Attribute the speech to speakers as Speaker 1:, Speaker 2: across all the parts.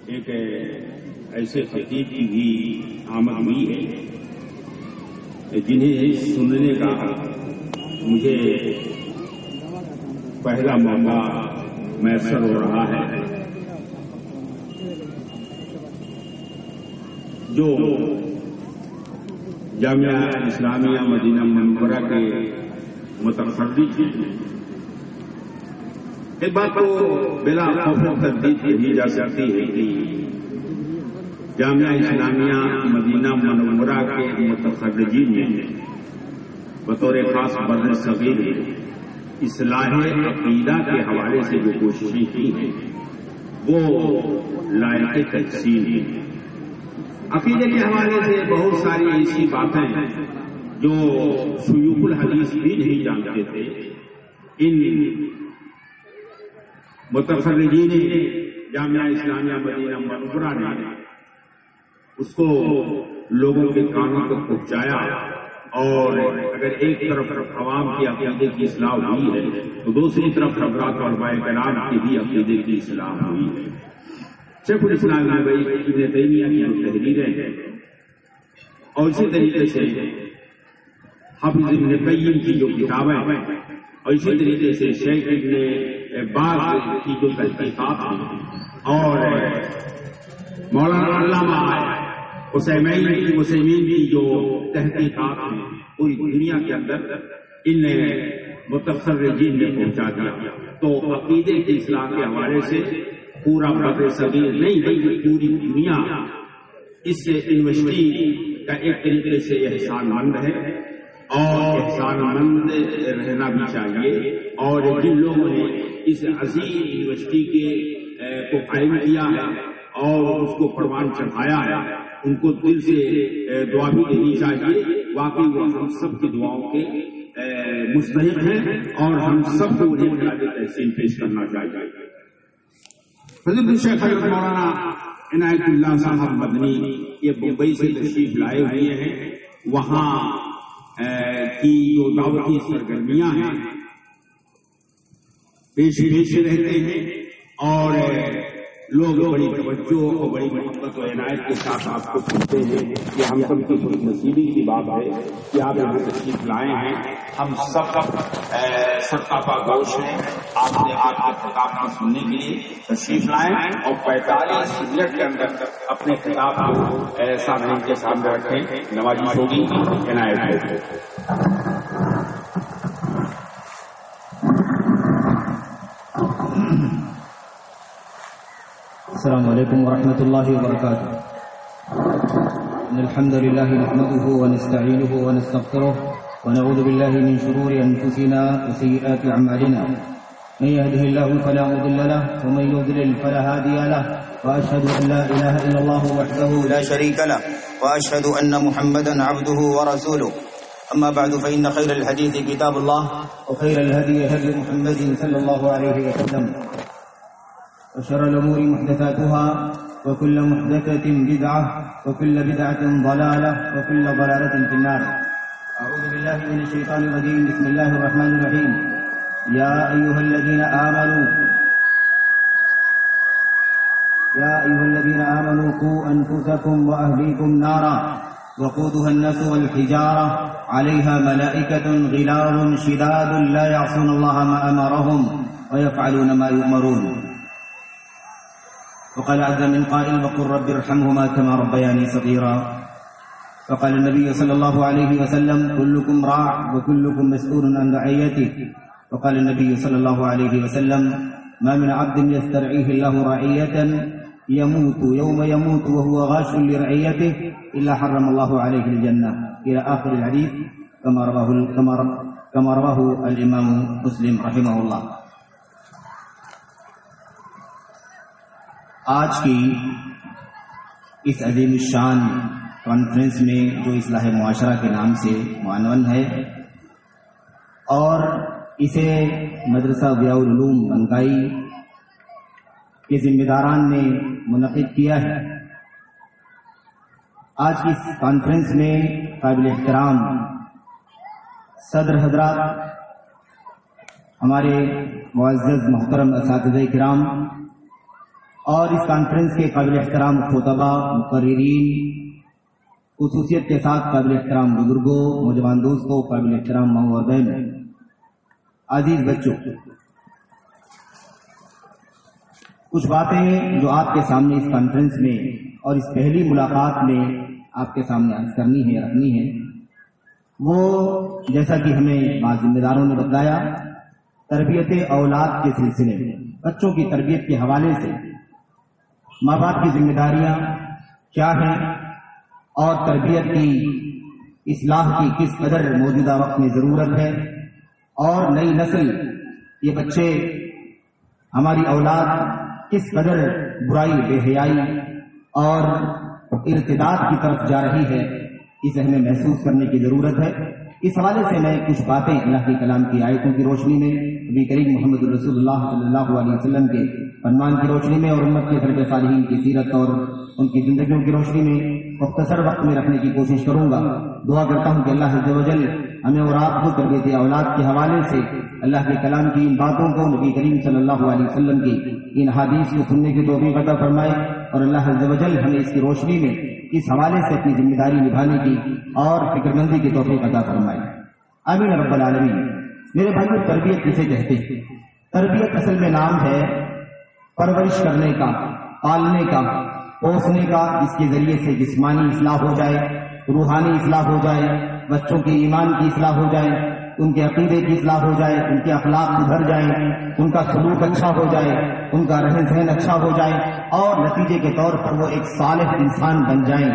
Speaker 1: ایک ایسے خطیب کی بھی آمد ہوئی ہے جنہیں سننے کا مجھے پہلا موقع میسر ہو رہا ہے، جو جامعہ اسلامیہ مدینہ منورہ کے متخرج ہیں۔ ایک بات تو بلا خوف تردید کہی جا سکتی ہے کہ جامعہ اسلامیہ مدینہ منورہ کے متخرجین نے بطور خاص بر صغیر اصلاح عقیدہ کے حوالے سے جو کوششیں کی ہیں وہ لائق تحسین ہیں۔ عقیدے کے حوالے سے بہت ساری ایسی باتیں جو شیوخ الحدیث بھی نہیں جانتے تھے، ان متخرجین جامعہ اسلامیہ مدینہ منورہ نے اس کو لوگوں کے کانوں تک پہنچایا، اور اگر ایک طرف عوام کی عقیدے کی اصلاح ہوئی ہے تو دوسری طرف حضرات علماء کرام کی بھی عقیدے کی اصلاح ہوئی ہے۔ شیخ الاسلام ابن تیمیہ کی جو تحریریں ہیں اور اسی طریقے سے حافظ ابن قیم کی جو کتابیں ہیں اور اسی طریقے سے شیخ ابن باز کی جو تحقیقات ہیں اور مولانا علامہ عثیمین کی جو تحقیقات ہیں پوری دنیا کے اندر ان متخرجین نے پہنچا دیا۔ تو عقیدے کی اصلاح کے حوالے سے پورا بر صغیر نہیں بلکہ پوری دنیا اس یونیورسٹی کا ایک طریقے سے احسان مند ہے اور احسان مند رہنا بھی چاہیے، اور جن لوگوں نے اس عظیم یونیورسٹی کو قائم کیا ہے اور اس کو پروان چڑھایا ہے ان کو دل سے دعا بھی دینی چاہیے۔ واقعی وہ ہم سب کی دعاؤں کے مستحق ہیں اور ہم سب کو انہیں خراج تحسین پیش کرنا چاہیے۔ حضرت شیخ مولانا عنایت اللہ صاحب مدنی یہ بمبئی سے تشریف لائے ہوئے ہیں، وہاں کی جو دعوتی سرگرمیاں ہیں پیش رہتے ہیں اور لوگ بڑی توجہ اور بڑی محبت و عنایت کے ساتھ آپ کو سنتے ہیں۔ یہ ہم سب کی خوش نصیبی کی بات ہے کہ آپ یہاں تشریف لائے ہیں۔ ہم سب سرتاپا گوش ہیں آپ نے آپ کے خطاب کو سننے کے لیے تشریف لائیں اور 45 منٹ کے اندر اپنے خطاب کو سامعین کے سامنے رکھیں۔ نوازش ہوگی، عنایت ہے۔
Speaker 2: السلام علیکم ورحمۃ اللہ وبرکاتہ۔ ان الحمد لله نحمده ونستعينه ونستغفره ونعوذ بالله من شرور انفسنا وسيئات اعمالنا، من يهده الله فلا مضل له ومن يضلل فلا هادي له، واشهد ان لا اله الا الله وحده لا شريك له، واشهد ان محمدا عبده ورسوله. اما بعد فان خير الحديث كتاب الله، وخير الهدي هدي محمد صلى الله عليه وسلم، وشر الأمور محدثاتها، وكل محدثة بدعة، وكل بدعة ضلالة، وكل ضلالة في النار. أعوذ بالله من الشيطان الرجيم. بسم الله الرحمن الرحيم. يا أيها الذين آمنوا قوا أنفسكم وأهليكم نارا وقودها الناس والحجارة عليها ملائكة غلاظ شداد لا يعصون الله ما أمرهم ويفعلون ما يؤمرون. وقال عز من قائل وقل رب ارحمهما كما ربياني صغيرا. وقال النبي صلى الله عليه وسلم كلكم راع وكلكم مسؤول عن رعيته. وقال النبي صلى الله عليه وسلم ما من عبد يسترعيه الله رعية يموت يوم يموت وهو غاش لرعيته إلا حرم الله عليه الجنة، إلى آخر الحديث كما رواه الإمام مسلم رحمه الله. آج کی اس عظیم الشان کانفرنس میں جو اصلاح معاشرہ کے نام سے معنون ہے اور اسے مدرسہ ضیاء العلوم بنکائی کے ذمہ داران نے منعقد کیا ہے، آج کی اس کانفرنس میں قابل احترام صدر حضرات، ہمارے معزز محترم اساتذہ کرام اور اس کانفرنس کے قابل احترام خطباء، مقررین، خصوصیت کے ساتھ قابل احترام بزرگوں، نوجوان دوستوں، قابل احترام ماؤں اور بہنوں، عزیز بچوں، کچھ باتیں جو آپ کے سامنے اس کانفرنس میں اور اس پہلی ملاقات میں آپ کے سامنے عرض کرنی ہے، رکھنی ہے، وہ جیسا کہ ہمیں بعض ذمہ داروں نے بتایا، تربیت اولاد کے سلسلے میں بچوں کی تربیت کے حوالے سے ماں باپ کی ذمہ داریاں کیا ہیں اور تربیت کی اصلاح کی کس قدر موجودہ وقت میں ضرورت ہے، اور نئی نسل، یہ بچے، ہماری اولاد کس قدر برائی، بے حیائی اور ارتداد کی طرف جا رہی ہے، اسے ہمیں محسوس کرنے کی ضرورت ہے۔ اس حوالے سے میں کچھ باتیں اللہ کے کلام کی آیتوں کی روشنی میں، نبی کریم محمد رسول اللہ صلی اللہ علیہ وسلم کے فرمان کی روشنی میں اور امت کے سلف صالحین کی سیرت اور ان کی زندگیوں کی روشنی میں مختصر وقت میں رکھنے کی کوشش کروں گا۔ دعا کرتا ہوں کہ اللہ عز و جل ہمیں اور آپ کو تربیت اولاد کے حوالے سے اللہ کے کلام کی ان باتوں کو، نبی کریم صلی اللہ علیہ وسلم کی ان حدیث کو سننے کی توفیق عطا فرمائے، اور اللہ عز و جل ہمیں اس کی روشنی میں اس حوالے سے اپنی ذمہ داری نبھانے کی اور فکر مندی کی توفیق عطا فرمائے، آمین رب العالمین۔ میرے بھائیو، تربیت کسے کہتے ہیں؟ تربیت اصل میں نام ہے پرورش کرنے کا، پالنے کا، پوسنے کا، جس کے ذریعے سے جسمانی اصلاح ہو جائے، روحانی اصلاح ہو جائے، بچوں کے ایمان کی اصلاح ہو جائے، ان کے عقیدے کی اصلاح ہو جائے، ان کے اخلاق سدھر جائیں، ان کا سلوک اچھا ہو جائے، ان کا رہن سہن اچھا ہو جائے، اور نتیجے کے طور پر وہ ایک صالح انسان بن جائیں،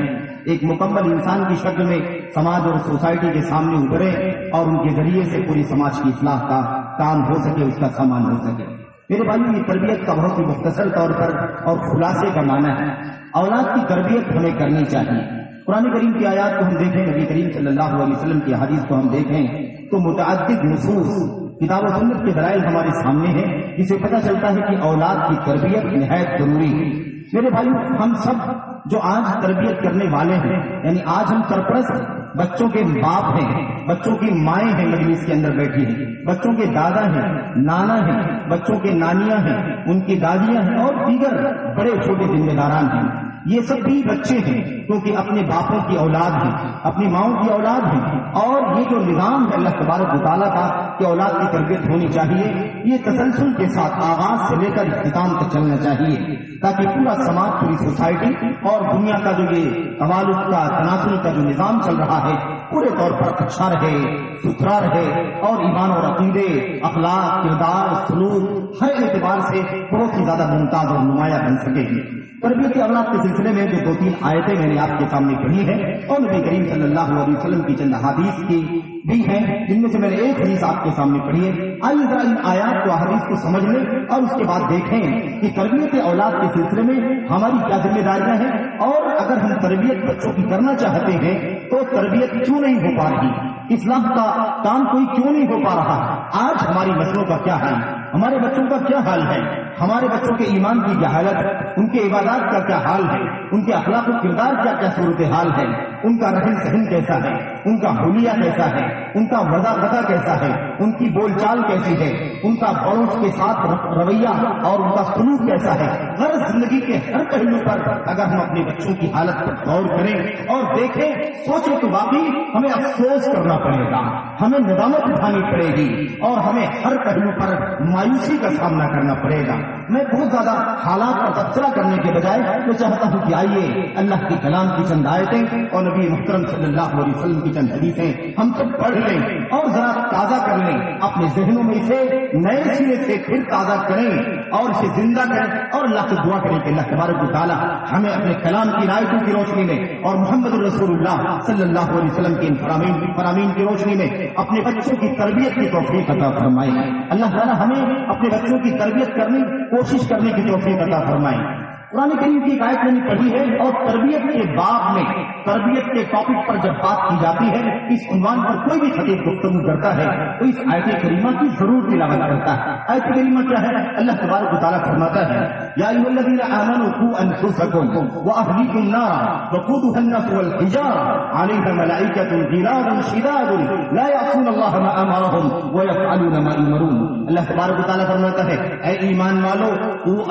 Speaker 2: ایک مکمل انسان کی شکل میں سماج اور سوسائٹی کے سامنے ابھرے، اور ان کے ذریعے سے پوری سماج کی اصلاح کا کام ہو سکے، اس کا سامان ہو سکے۔ میرے بھائیو، یہ تربیت کا بہت ہی مختصر طور پر اور خلاصے کا معنی ہے۔ اولاد کی تربیت ہمیں کرنی چاہیے۔ قرآن کریم کی آیات کو ہم دیکھیں، نبی کریم صلی اللہ علیہ وسلم کی حدیث کو ہم دیکھیں تو متعدد نصوص، کتاب و سنت کے دلائل ہمارے سامنے ہیں، جسے پتہ چلتا ہے کہ اولاد کی تربیت نہایت ضروری ہے۔ میرے بھائیو، ہم سب جو آج تربیت کرنے والے ہیں، یعنی آج ہم سرپرست بچوں کے باپ ہیں، بچوں کی مائیں ہیں، مجلس کے اندر بیٹھی ہیں، بچوں کے دادا ہیں، نانا ہیں، بچوں کے نانیاں ہیں، ان کی دادیاں ہیں، اور دیگر بڑے چھوٹے ذمہ داران ہیں۔ یہ سب بھی بچے ہیں، کیونکہ اپنے باپوں کی اولاد ہیں، اپنی ماؤں کی اولاد ہیں، اور یہ جو نظام ہے اللہ تبارک و تعالیٰ کا کہ اولاد کی تربیت ہونی چاہیے، یہ تسلسل کے ساتھ آغاز سے لے کر اختتام تک چلنا چاہیے، تاکہ پورا سماج، پوری سوسائٹی اور دنیا کا جو یہ توالد کا، تناسل کا جو نظام چل رہا ہے، پورے طور پر اچھا رہے، ستھرا رہے، اور ایمان اور عقیدے، اخلاق، کردار، سلوک ہر اعتبار سے بہت ہی زیادہ ممتاز اور نمایاں بن سکے گی۔ تربیت اولاد کے سلسلے میں جو 2-3 آیتیں میں نے آپ کے سامنے پڑھی ہیں، اور نبی کریم صلی اللہ علیہ وسلم کی چند حدیث کی بھی ہیں، جن میں سے میں نے ایک حدیث آپ کے سامنے پڑھی ہے۔ آئیے ذرا ان آیات کو، حدیث کو سمجھ لیں، اور اس کے بعد دیکھیں کہ تربیت اولاد کے سلسلے میں ہماری کیا ذمہ داریاں ہیں، اور اگر ہم تربیت بچوں کی کرنا چاہتے ہیں تو تربیت کیوں نہیں ہو پا رہی، اصلاح کا کام کوئی کیوں نہیں ہو پا رہا، آج ہماری نسلوں کا کیا حال، ہمارے بچوں کا کیا حال ہے، ہمارے بچوں کے ایمان کی جہالت، ان کے عبادات کا کیا حال ہے، ان کے اخلاق و کردار کیا کیا صورتحال ہے، ان کا رہن سہن کیسا ہے، ان کا حلیہ کیسا ہے، ان کا وضع قطع کیسا ہے، ان کی بول چال کیسی ہے، ان کا بڑوں کے ساتھ رویہ اور ان کا سلوک کیسا ہے۔ ہر زندگی کے ہر پہلو پر اگر ہم اپنے بچوں کی حالت پر غور کریں اور دیکھیں، سوچیں تو واقعی ہمیں افسوس کرنا پڑے گا، ہمیں ندامت اٹھانی پڑے گی، اور ہمیں ہر پہلو پر مایوسی کا سامنا کرنا پڑے گا۔ میں بہت زیادہ حالات پر تبصرہ کرنے کے بجائے میں چاہتا ہوں کہ آئیے اللہ کے کلام کی چند آیتیں اور نبی محترم صلی اللہ علیہ وسلم کی چند حدیثیں ہم سب پڑھ لیں اور ذرا تازہ کر لیں، اپنے ذہنوں میں اسے نئے سرے سے پھر تازہ کریں اور اسے زندہ کریں، اور اللہ سے دعا کریں کہ اللہ تبارک و تعالیٰ ہمیں اپنے کلام کی آیتوں کی روشنی میں اور محمد رسول اللہ صلی اللہ علیہ وسلم کے ان فرامین کی روشنی میں اپنے بچوں کی تربیت کی توفیق عطا فرمائے۔ اللہ تعالیٰ ہمیں اپنے بچوں کی تربیت کرنے کوشش کرنے کی توفیق عطا فرمائے۔ قرآن کریم کی ایک آیت میں نے پڑھی ہے، اور تربیت کے باب میں، تربیت کے ٹاپک پر جب بات کی جاتی ہے، اس عنوان پر کوئی بھی خطیب گفتگو کرتا ہے تو اس آیت کریمہ کی ضرور تلاوت کرتا ہے۔ آیت کریمہ کیا ہے؟ اللہ تبارک و تعالیٰ فرماتا ہے، یا ایھا الذین آمنوا قوا انفسکم واہلیکم نارا وقودها الناس والحجارہ علیہا ملائکۃ غلاظ شداد لا یعصون اللہ ما امرهم ویفعلون ما یؤمرون۔ اللہ تبارک و تعالیٰ فرماتا ہے اے ایمان والو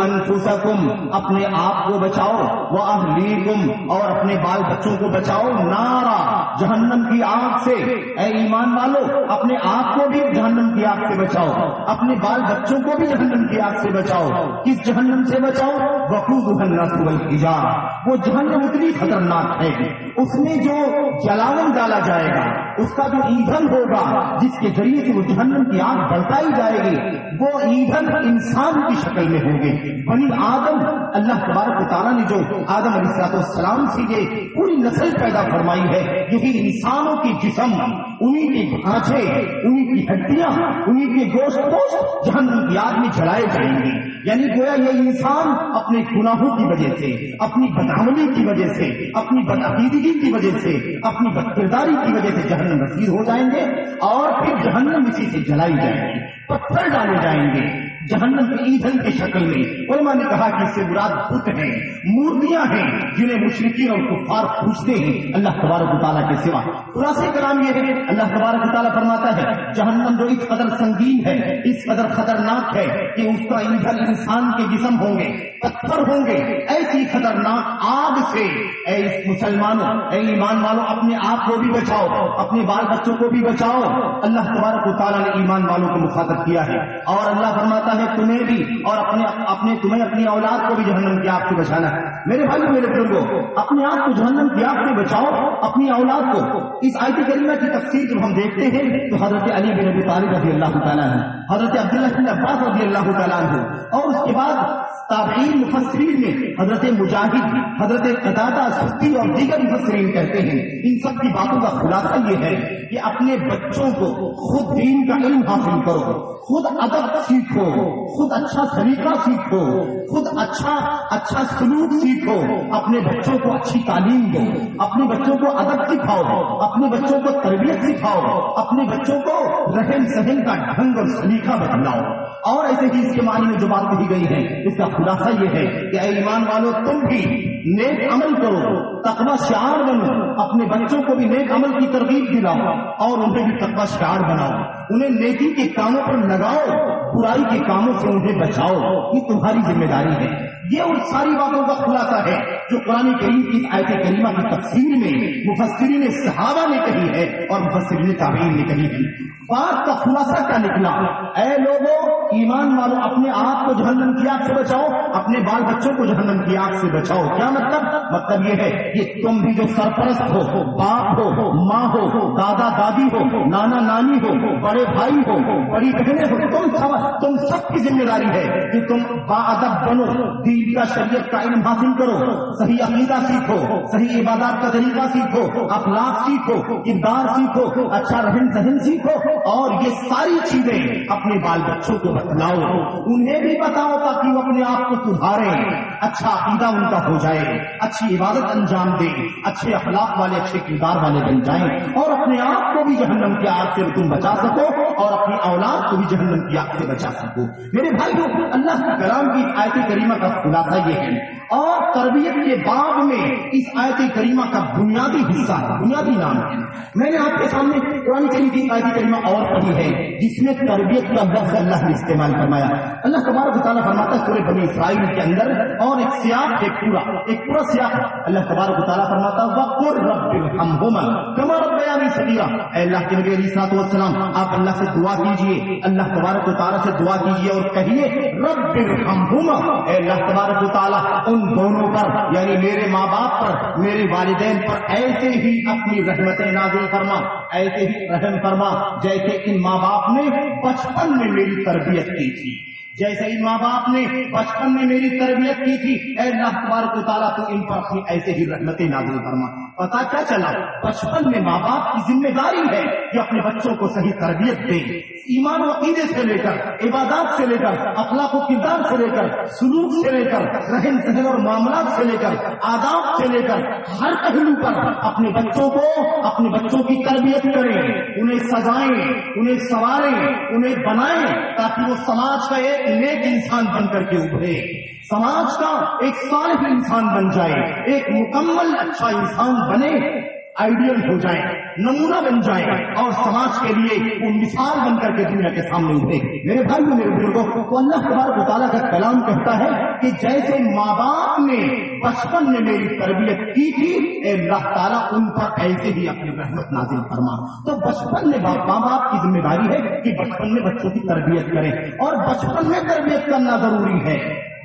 Speaker 2: انفسکم اپنے آپ کو بچاؤ واہلیکم اور اپنے بال بچوں کو بچاؤ نارا جہنم کی آگ سے. اے ایمان والو اپنے آپ کو بھی جہنم کی آگ سے بچاؤ, اپنے بال بچوں کو بھی جہنم کی آگ سے بچاؤ. کس جہنم سے بچاؤ؟ وقودها الناس والحجارہ, وہ جہنم اتنی خطرناک ہے اس میں جو جلاون ڈالا جائے گا, اس کا جو ایندھن ہوگا جس کے ذریعے سے وہ جہنم کی آگ بڑھائی جائے گی, وہ ایندھن انسان کی شکل میں ہوگی. بنی آدم اللہ تبارک و تعالیٰ نے جو آدم علیہ السلام سے یہ پوری نسل پیدا فرمائی ہے, یہی انسانوں کی جسم, انہی کے ڈھانچے, انہی کی ہڈیاں, انہی کے گوشت پوشت جہنم کی آگ میں جلائے جائیں گے. یعنی گویا یہ انسان اپنے گناہوں کی وجہ سے, اپنی بدعملی کی وجہ سے, اپنی بدعقیدگی کی وجہ سے, اپنی بدکرداری کی وجہ سے جہنم رسید ہو جائیں گے اور پھر جہنم اسی سے جلائی جائے گی, پتھر ڈالے جائیں گے جہنم کے ایندھن کی شکل میں. علماء نے کہا کہ اس سے مراد بت ہیں, مورتیاں ہیں جنہیں مشرکین اور کفار پوجتے ہیں اللہ تبارک و تعالیٰ کے سوا. خلاصہ کلام یہ ہے اللہ تبارک و تعالیٰ فرماتا ہے جہنم جو اس قدر سنگین ہے, اس قدر خطرناک ہے کہ اس کا ایندھن انسان کے جسم ہوں گے, پتھر ہوں گے. ایسی خطرناک آگ سے اے مسلمانوں, اے ایمان والوں اپنے آپ کو بھی بچاؤ, اپنے بال بچوں کو بھی بچاؤ. اللہ تبارک و تعالیٰ نے ایمان والوں کو مخاطب کیا ہے اور اللہ فرماتا ہے تمہیں بھی اور تمہیں اپنی اولاد کو بھی جہنم کی آگ سے بچانا ہے. میرے بھائی میرے بزرگوں, اپنے آپ کو جہنم کی آگ سے بچاؤ, اپنی اولاد کو. اس آیت کریمہ کی تفسیر جب ہم دیکھتے ہیں تو حضرت علی بن ابی طالب رضی اللہ تعالیٰ عنہ, حضرت عبداللہ بن عباس رضی اللہ تعالیٰ عنہ اور اس کے بعد تابعین مفسرین میں حضرت مجاہد, حضرت قتادہ, سدی اور دیگر مفسرین کہتے ہیں ان سب کی باتوں کا خلاصہ یہ ہے کہ اپنے بچوں کو خود دین کا علم حاصل کرو, خود ادب سیکھو, خود اچھا سلیقہ سیکھو, خود اچھا سلوک سیکھو, اپنے بچوں کو اچھی تعلیم دو, اپنے بچوں کو ادب سکھاؤ, اپنے بچوں کو تربیت سکھاؤ, اپنے بچوں کو رہن سہن کا ڈھنگ اور سلیقہ بتلاؤ. اور ایسے ہی اس کے معنی میں جو بات کہی گئی ہے اس کا خلاصہ یہ ہے کہ اے ایمان والو تم بھی نیک عمل کرو, تقوی شعار بنو, اپنے بچوں کو بھی نیک عمل کی ترغیب دلاؤ اور انہیں بھی تقوی شعار بناؤ, انہیں نیکی کے کاموں پر لگاؤ, برائی کے کاموں سے انہیں بچاؤ. یہ تمہاری ذمہ داری ہے. یہ ان ساری باتوں کا خلاصہ ہے جو قرآن کریم کی اس آیت کریمہ کی تفسیر میں مفسرین صحابہ نے کہی ہے اور مفسرین تابعین نے کہی ہے. بات کا خلاصہ کیا نکلا؟ اے لوگوں, ایمان والوں اپنے آپ کو جہنم کی آگ سے بچاؤ, اپنے بال بچوں کو جہنم کی آگ سے بچاؤ. کیا مطلب یہ ہے کہ تم بھی جو سرپرست ہو, باپ ہو, ماں ہو, دادا دادی ہو, نانا نانی ہو, بڑے بھائی ہو, بڑی بہنیں ہو, تم سب کی ذمہ داری ہے کہ تم باادب بنو, دین کا شریعت کا علم حاصل کرو, صحیح عقیدہ سیکھو, صحیح عبادات کا طریقہ سیکھو, اخلاق سیکھو, کردار سیکھو, اچھا رہن سہن سیکھو اور یہ ساری چیزیں اپنے بال بچوں کو بتلاؤ, انہیں بھی بتاؤ تاکہ وہ اپنے آپ کو سدھاریں, اچھا عقیدہ ان کا ہو جائے, اچھی عبادت انجام دیں, اچھے اخلاق والے اچھے کردار والے بن جائیں اور اپنے آپ کو بھی جہنم کی آگ سے تم بچا سکو اور اپنی اولاد کو بھی جہنم کی آگ سے بچا سکو. میرے بھائیو, اللہ کے کلام کی آیت کریمہ کا خلاصہ یہ ہے اور تربیت کے باب میں اس آیت کریمہ کا بنیادی حصہ ہے, بنیادی نام ہے. میں نے آپ کے سامنے قرآن کریم کی آیت کریمہ اور پڑھی ہے جس میں تربیت کا لفظ اللہ نے استعمال فرمایا. اللہ تبارک و تعالیٰ فرماتا ہے سورہ بنی اسرائیل کے اندر اور ایک سیاق ایک پورا سیاق اللہ تبارک و تعالیٰ فرماتا ہے وَقُلْ رَبِّ ارْحَمْهُمَا كَمَا رَبَّيَانِي صَغِيرًا. اے اللہ کے نبی علیہ السلام آپ اللہ سے دعا کیجئے, اللہ تبارک و تعالیٰ سے دعا کیجئے اور کہیے رب ارحمہما, اے اللہ تبارک و تعالیٰ ان دونوں پر یعنی میرے ماں باپ پر, میرے والدین پر ایسے ہی اپنی رحمتیں نازل فرما, ایسے ہی رحم فرما جیسے ان ماں باپ نے بچپن میں میری تربیت کی تھی, جیسے ان ماں باپ نے بچپن میں میری تربیت کی تھی. اے اللہ تبارک و تعالیٰ تو ان پر اپنی ایسے ہی رحمتیں نازل فرما. پتا کیا چلا, بچپن میں ماں باپ کی ذمہ داری ہے کہ اپنے بچوں کو صحیح تربیت دیں, ایمان و عقیدے سے لے کر, عبادات سے لے کر, اخلاق و کردار سے لے کر, سلوک سے لے کر, رہن سہن اور معاملات سے لے کر, آداب سے لے کر ہر پہلو پر اپنے بچوں کی تربیت کریں, انہیں سجائیں, انہیں سنواریں, انہیں بنائیں تاکہ وہ سماج کا ایک نیک انسان بن کر کے ابھرے, سماج کا ایک صالح انسان بن جائے, ایک مکمل اچھا انسان بنے.
Speaker 3: آئیڈیل ہو جائیں، نمونہ بن جائیں اور سماج کے لیے وہ مثال بن کر کے دنیا کے سامنے ابھرے۔ میرے بھائیوں میرے بزرگوں کو اللہ تبارک و تعالیٰ کا کلام کہتا ہے کہ جیسے ماں باپ نے بچپن میں میری تربیت کی تھی، اے اللہ تعالیٰ ان پر ایسے ہی اپنی رحمت نازل فرما۔ تو بچپن میں ماں باپ کی ذمہ داری ہے کہ بچپن میں بچوں کی تربیت کریں، اور بچپن میں تربیت کرنا ضروری ہے۔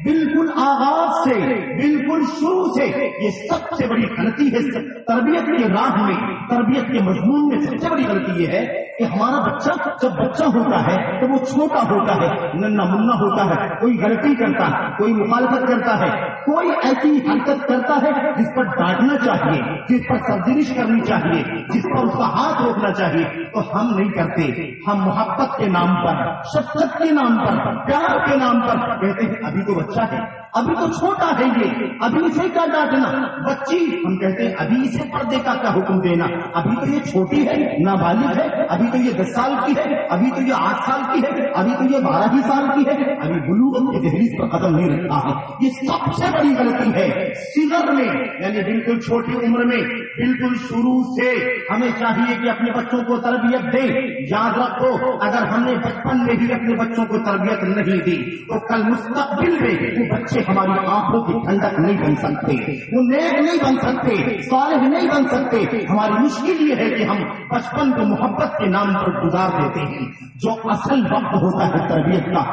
Speaker 3: بالکل آغاز سے، بالکل شروع سے یہ سب سے بڑی غلطی ہے تربیت کی راہ میں، تربیت کے مضمون میں سب سے بڑی غلطی یہ ہے کہ ہمارا بچہ جب بچہ ہوتا ہے تو وہ چھوٹا ہوتا ہے، ننھا منا ہوتا ہے، کوئی غلطی کرتا ہے، کوئی مخالفت کرتا ہے، کوئی ایسی حرکت کرتا ہے جس پر ڈانٹنا چاہیے، جس پر سرزنش کرنی چاہیے، جس پر اس کا ہاتھ روکنا چاہیے، تو ہم نہیں کرتے۔ ہم محبت کے نام پر، شفقت کے نام پر، پیار کے نام پر کہتے ہیں ابھی تو بچہ ہے، ابھی تو چھوٹا ہے، یہ ابھی اسے کیا ڈانٹنا، بچی ہم کہتے ہیں ابھی اسے پردے کا کیا حکم دینا، ابھی تو یہ چھوٹی ہے، نابالغ ہے، ابھی تو یہ 10 سال کی ہے، ابھی تو یہ 8 سال کی ہے، ابھی تو یہ 12 ہی سال کی ہے، ابھی بلوغت کی دہلیز پر قدم نہیں رکھا ہے۔ یہ سب سے بڑی غلطی ہے۔ صغر میں یعنی بالکل چھوٹی عمر میں، بالکل شروع سے ہمیں چاہیے کہ اپنے بچوں کو تربیت دیں۔ یاد رکھو اگر ہم نے بچپن میں ہی اپنے بچوں کو تربیت نہیں دی تو کل مستقبل میں وہ بچے ہماری آنکھوں کی ٹھنڈک نہیں بن سکتے، وہ نیک نہیں بن سکتے، صالح نہیں بن سکتے۔ ہماری مشکل یہ ہے کہ ہم بچپن کو محبت کے نام پر گزار دیتے ہیں۔ جو اصل وقت ہوتا ہے تربیت کا،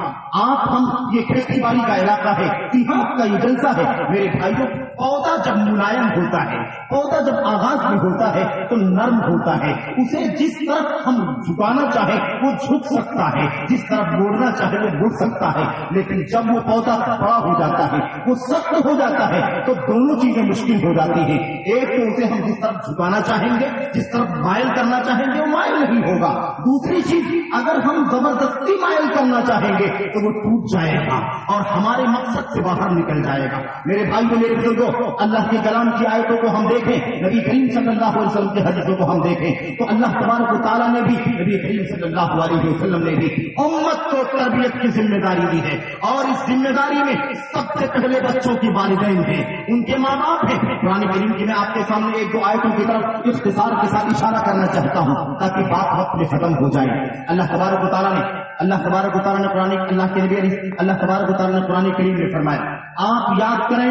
Speaker 3: آپ ہم یہ کھیتی باڑی کا علاقہ ہے، تیہاں کا یہ جلسہ ہے، میرے بھائیوں پودا جب ملائم ہوتا ہے، پودا جب آغاز میں ہوتا ہے تو نرم ہوتا ہے، اسے جس طرف ہم جھکانا چاہے وہ جھک سکتا ہے، جس طرف موڑنا چاہے وہ مڑ سکتا ہے، لیکن جب وہ پودا بڑا ہو جاتا ہے، وہ سخت ہو جاتا ہے تو دونوں چیزیں مشکل ہو جاتی ہیں۔ ایک تو اسے ہم جس طرف جھکانا چاہیں گے، جس طرف مائل کرنا چاہیں گے وہ مائل نہیں ہوگا، دوسری چیز اگر ہم زبردستی مائل کرنا چاہیں گے تو وہ ٹوٹ جائے گا اور ہمارے مقصد سے باہر نکل جائے گا۔ میرے بھائی میرے بزرگوں، اللہ کے کلام کی آیتوں کو ہم دیکھیں، نبی کریم صلی اللہ علیہ وسلم کے حدیثوں کو ہم دیکھیں تو اللہ تبارک و تعالیٰ نے بھی، نبی کریم صلی اللہ علیہ وسلم نے بھی امت کو تربیت کی ذمہ داری دی ہے، اور اس ذمہ داری میں سب سے پہلے بچوں کی والدین ہیں، ان کے ماں باپ ہیں۔ قرآن کریم کی میں آپ کے سامنے ایک دو آیتوں کی طرف اختصار کے ساتھ اشارہ کرنا چاہتا ہوں تاکہ بات وقت میں ختم ہو جائے۔ اللہ تبارک و تعالیٰ نے اللہ کے نبی اللہ تبارک و تعالیٰ نے قرآن کریم میں فرمایا، آپ یاد کریں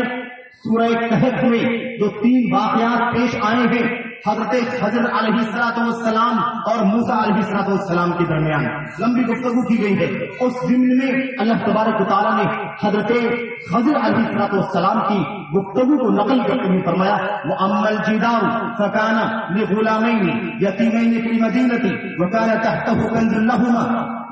Speaker 3: سورہ کہف میں جو 3 واقعات پیش آئے ہیں حضرت خضر علیہ السلام اور موسیٰ علیہ السلام کے درمیان لمبی گفتگو کی گئی ہے۔ اس ضمن میں اللہ تبارک و تعالیٰ نے حضرت خضر علیہ السلام کی گفتگو کو نقل کرتے ہوئے فرمایا، وَأَمَّا الْجِدَارُ فَكَانَ لِغُلَامَيْنِ يَتِيمَيْنِ فِي الْمَدِينَةِ وَكَانَ تَحْتَهُ كَنزٌ لَهُمَا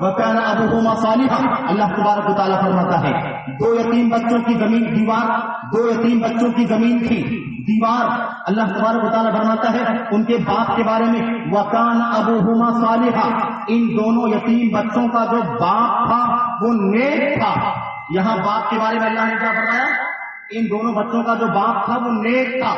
Speaker 3: وَكَانَ أَبُوهُمَا صَالِحًا۔ اللہ تبارک و تعالیٰ فرماتا ہے 2 یتیم بچوں کی زمین، دیوار 2 یتیم بچوں کی زمین تھی، دیوار اللہ تبارک و تعالیٰ فرماتا ہے ان کے باپ کے بارے میں، وَكَانَ أَبُوهُمَا صَالِحًا، ان دونوں یتیم بچوں کا جو باپ تھا وہ نیک تھا۔ یہاں باپ کے بارے میں اللہ نے کیا فرمایا؟ ان دونوں بچوں کا جو باپ تھا وہ نیک تھا۔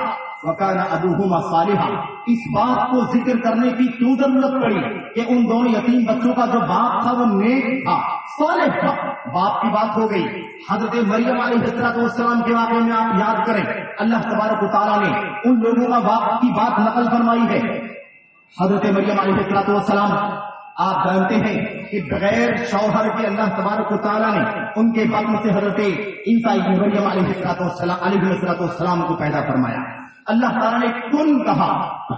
Speaker 3: وَكَانَ أَبُوهُمَا صَالِحًا، اس بات کو ذکر کرنے کی کیوں ضرورت پڑی کہ ان دونوں یتیم بچوں کا جو باپ تھا وہ نیک تھا، صالح تھا؟ باپ کی بات ہو گئی۔ حضرت مریم علیہ السلام کے واقعے میں آپ یاد کریں، اللہ تبارک و تعالیٰ نے ان لوگوں کا باپ کی بات نقل فرمائی ہے۔ حضرت مریم علیہ السلام آپ جانتے ہیں کہ بغیر شوہر کے اللہ تبارک و تعالیٰ نے ان کے بطن سے حضرت عیسیٰ ابن مریم علیہ السلام کو پیدا فرمایا۔ اللہ تعالیٰ نے کن کہا،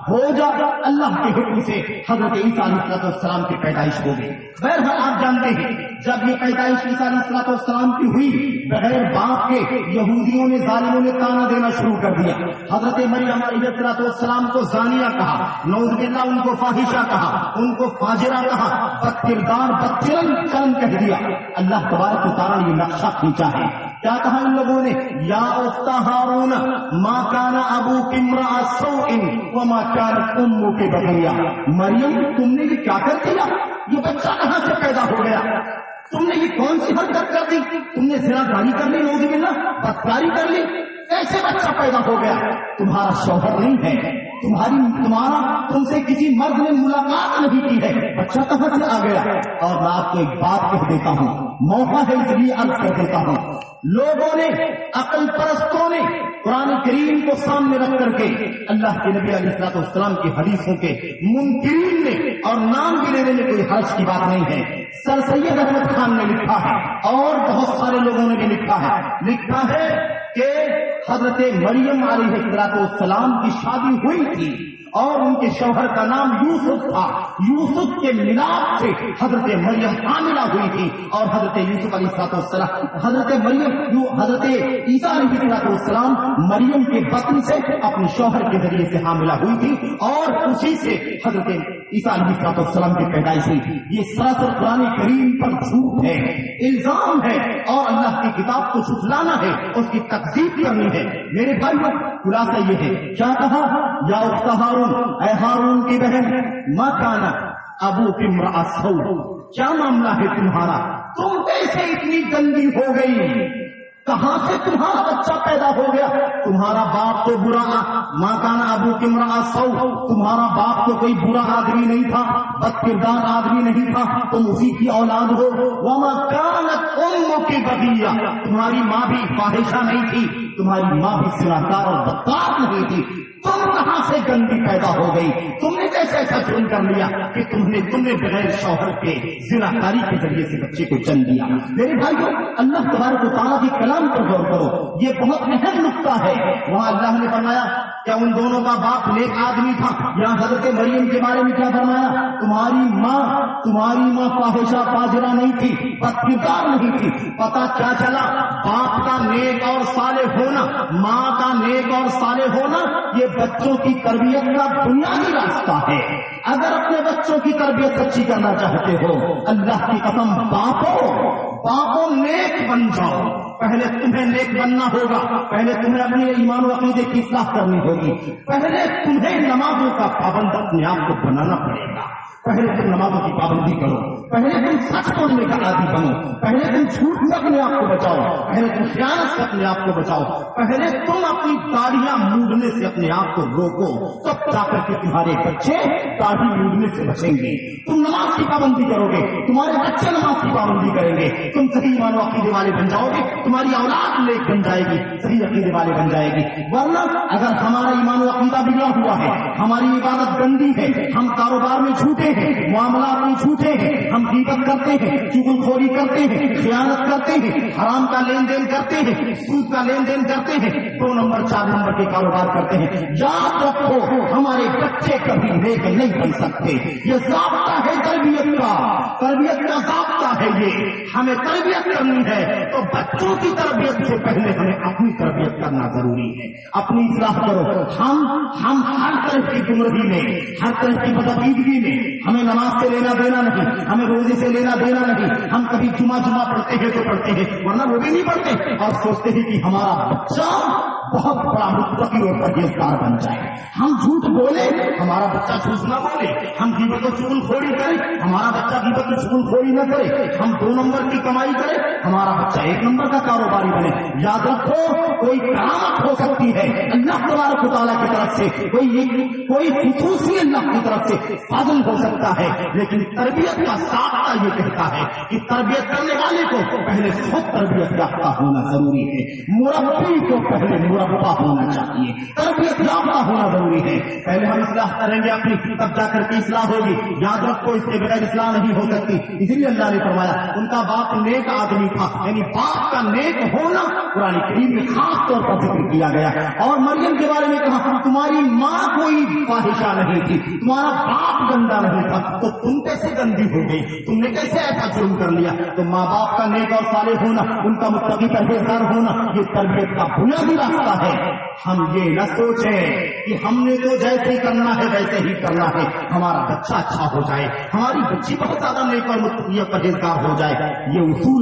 Speaker 3: ہو جا، اللہ کے حکم سے حضرت عیسیٰ علیہ السلام کی پیدائش ہو گئی۔ بہرحال آپ جانتے ہیں جب یہ پیدائش عیسیٰ علیہ السلام کی ہوئی، بغیر باپ کے یہودیوں نے، ظالموں نے تانا دینا شروع کر دیا۔ حضرت مریم علیہ السلام کو زانیہ کہا، نعوذ باللہ ان کو فاحشہ کہا، ان کو فاجرہ کہا، بد کردار بدچلن کہہ دیا۔ اللہ تبارک و تعالیٰ نے یہ نقشہ کھینچا ہے۔ کیا کہا ان لوگوں نے؟ یا اخت ہارون ما کان ابوک امرأ سوء وما کانت امک بغیہ، مریم تم نے یہ کیا کر دیا؟ یہ بچہ کہاں سے پیدا ہو گیا؟ تم نے یہ کون سی حرکت کر دی؟ تم نے زناکاری کر لی، نعوذ باللہ، بدکاری کر لی، ایسے بچہ پیدا ہو گیا؟ تمہارا شوہر نہیں ہے، تمہارا تم سے کسی مرد نے ملاقات نہیں کی ہے، بچہ کہاں سے آ گیا؟ اور میں آپ کو ایک بات کہہ دیتا ہوں، موقع ہے اس لیے عرض کر دیتا ہوں، لوگوں نے، عقل پرستوں نے قرآن کریم کو سامنے رکھ کر کے اللہ کے نبی علیہ الصلوۃ والسلام کی حدیثوں کے منکرین نے، اور نام بھی لینے میں کوئی حرج کی بات نہیں ہے، سر سید احمد خان نے لکھا ہے اور بہت سارے لوگوں نے بھی لکھا ہے کہ حضرت مریم علیہ السلام کی شادی ہوئی تھی اور ان کے شوہر کا نام یوسف تھا، یوسف کے ملاپ سے حضرت مریم حاملہ ہوئی تھی، اور حضرت یوسف علیہ السلام، حضرت عیسیٰ علیہ السلام مریم کے بطن سے اپنے شوہر کے ذریعے سے حاملہ ہوئی تھی، اور اسی سے حضرت عیسیٰ علیہ السلام کی پیدائش ہوئی۔ یہ سراسر قرآن کریم پر جھوٹ ہے، الزام ہے، اور اللہ کی کتاب کو جھٹلانا ہے، اس کی تکذیب کرنی ہے۔ میرے بھائیوں، خلاصہ یہ ہے، کیا کہا؟ یا اخت ہارون، اے ہارون کی بہن، ما کانا ابوک امرأ سوء، کیا معاملہ ہے تمہارا؟ تم کیسے اتنی گندی ہو گئی؟ کہاں سے تمہارا بچہ پیدا ہو گیا؟ تمہارا باپ تو برا، ما کانا ابوک امرأ سوء، تمہارا باپ تو کوئی برا آدمی نہیں تھا، بد کردار آدمی نہیں تھا، تم اسی کی اولاد ہو۔ وما کانت امک بغیہ، تمہاری ماں بھی فاحشہ نہیں تھی، تمہاری ماں بھی زناکار اور بدکار نہیں تھی، تم کہاں سے گندی پیدا ہو گئی؟ تم نے کیسے ایسا جرم کر لیا کہ تم نے بغیر شوہر کے زناکاری کے ذریعے سے بچے کو جنم دیا؟ میرے بھائیوں، اللہ تبارک و تعالیٰ کے کلام پر غور کرو، یہ بہت اہم نقطہ ہے۔ وہاں اللہ نے فرمایا کیا ان دونوں کا باپ نیک آدمی تھا؟ یہاں حضرت مریم کے بارے میں کیا فرمایا؟ تمہاری ماں فاحشہ فاجرہ نہیں تھی، بد کردار نہیں تھی۔ پتہ کیا چلا؟ باپ کا نیک اور صالح ہونا، ماں کا نیک اور صالح ہونا، یہ بچوں کی تربیت کا بنیادی راستہ ہے۔ اگر اپنے بچوں کی تربیت سچی کرنا چاہتے ہو، اللہ کی قسم، باپوں نیک بن جاؤ۔ پہلے تمہیں نیک بننا ہوگا، پہلے تمہیں اپنے ایمان و عقیدے کی اصلاح کرنی ہوگی، پہلے تمہیں نمازوں کا پابند اپنے آپ کو بنانا پڑے گا۔ پہلے تم نمازوں کی پابندی کرو، پہلے تم سچ بولنے کا عادی بنو، پہلے تم جھوٹ سے اپنے آپ کو بچاؤ، پہلے تم خیانت سے اپنے آپ کو بچاؤ، پہلے تم اپنی داڑیاں موڑنے سے اپنے آپ کو روکو، تب جا کر کے تمہارے بچے داڑھی موڑنے سے بچیں گے۔ تم نماز کی پابندی کرو گے، تمہارے بچے نماز کی پابندی کریں گے، تم صحیح ایمان و عقیدے والے بن جاؤ گے، تمہاری اولاد نیک بن جائے گی، صحیح عقیدے والے بن جائے گی۔ ورنہ اگر ہمارا ایمان و عقیدہ بگڑا ہوا ہے، ہماری عبادت گندی ہے، ہم کاروبار میں جھوٹے ہیں، معاملات میں جھوٹے ہیں، ہم غیبت کرتے ہیں، چغل خوری کرتے ہیں، خیانت کرتے ہیں، حرام کا لین دین کرتے ہیں، سود کا لین دین کرتے ہیں، 2 نمبر 4 نمبر کے کاروبار کرتے ہیں، یاد رکھو ہمارے بچے کبھی نیک نہیں بن سکتے۔ یہ ضابطہ ہے تربیت کا ضابطہ ہے، یہ ہمیں تربیت کرنی ہے تو بچوں کی تربیت سے پہلے ہمیں اپنی تربیت کرنا ضروری ہے۔ اپنی اصلاح کرو۔ ہم ہر طرح کی گمراہی میں، ہر طرح کی بدعقیدگی میں، ہمیں نماز سے لینا دینا نہیں، ہمیں روزے سے لینا دینا نہیں۔ ہم کبھی جمعہ پڑھتے ہیں تو پڑھتے ہیں، ورنہ وہ بھی نہیں پڑھتے، اور سوچتے ہیں کہ ہمارا بچہ بہت بڑا متقی اور پرہیزگار بن جائے۔ ہم جھوٹ بولے، ہمارا بچہ جھوٹ نہ بولے۔ ہم غیبت و چغل خوری کریں، ہمارا بچہ غیبت و چغل خوری نہ کرے۔ ہم 2 نمبر کی کمائی کریں، ہمارا بچہ 1 نمبر کا کاروباری بنے۔ یاد رکھو، کوئی کرامت ہو سکتی ہے اللہ تبارک و تعالیٰ کی طرف سے، کوئی خصوصی اللہ کی طرف سے فضل ہو سکتا ہے، لیکن تربیت کا ضابطہ یہ کہتا ہے کہ تربیت کرنے والے کو پہلے خود تربیت یافتہ ہونا ضروری ہے، مربی کو پہلے مربع ہونا چاہیے، تربیت یافتہ ہونا ضروری ہے۔ پہلے ہم اصلاح کریں گے اپنی، تب جا کر کے اصلاح ہوگی۔ یاد رکھو، اس کے بغیر اصلاح نہیں ہو سکتی۔ اسی لیے اللہ نے فرمایا ان کا باپ نیک آدمی تھا، یعنی باپ کا نیک ہونا قرآن کریم میں خاص طور پر ذکر کیا گیا۔ اور مریم کے بارے میں کہا تمہاری ماں کوئی فاحشہ نہیں تھی، تمہارا باپ گندا نہیں تھا، تو تم کیسے گندی ہو گئی؟ تم نے کیسے ایسا جرم کر لیا؟ تو ماں باپ کا نیک اور صالح ہونا، ان کا متقی پرہیزگار ہونا، یہ تربیت کا بنیادی راستہ ہے۔ ہم یہ نہ سوچیں کہ ہم نے تو جیسے کرنا ہے ویسے ہی کرنا ہے، ہمارا بچہ اچھا ہو جائے، ہماری بچی بہت زیادہ نیک اور متقی پرہیزگار ہو جائے۔ یہ اصول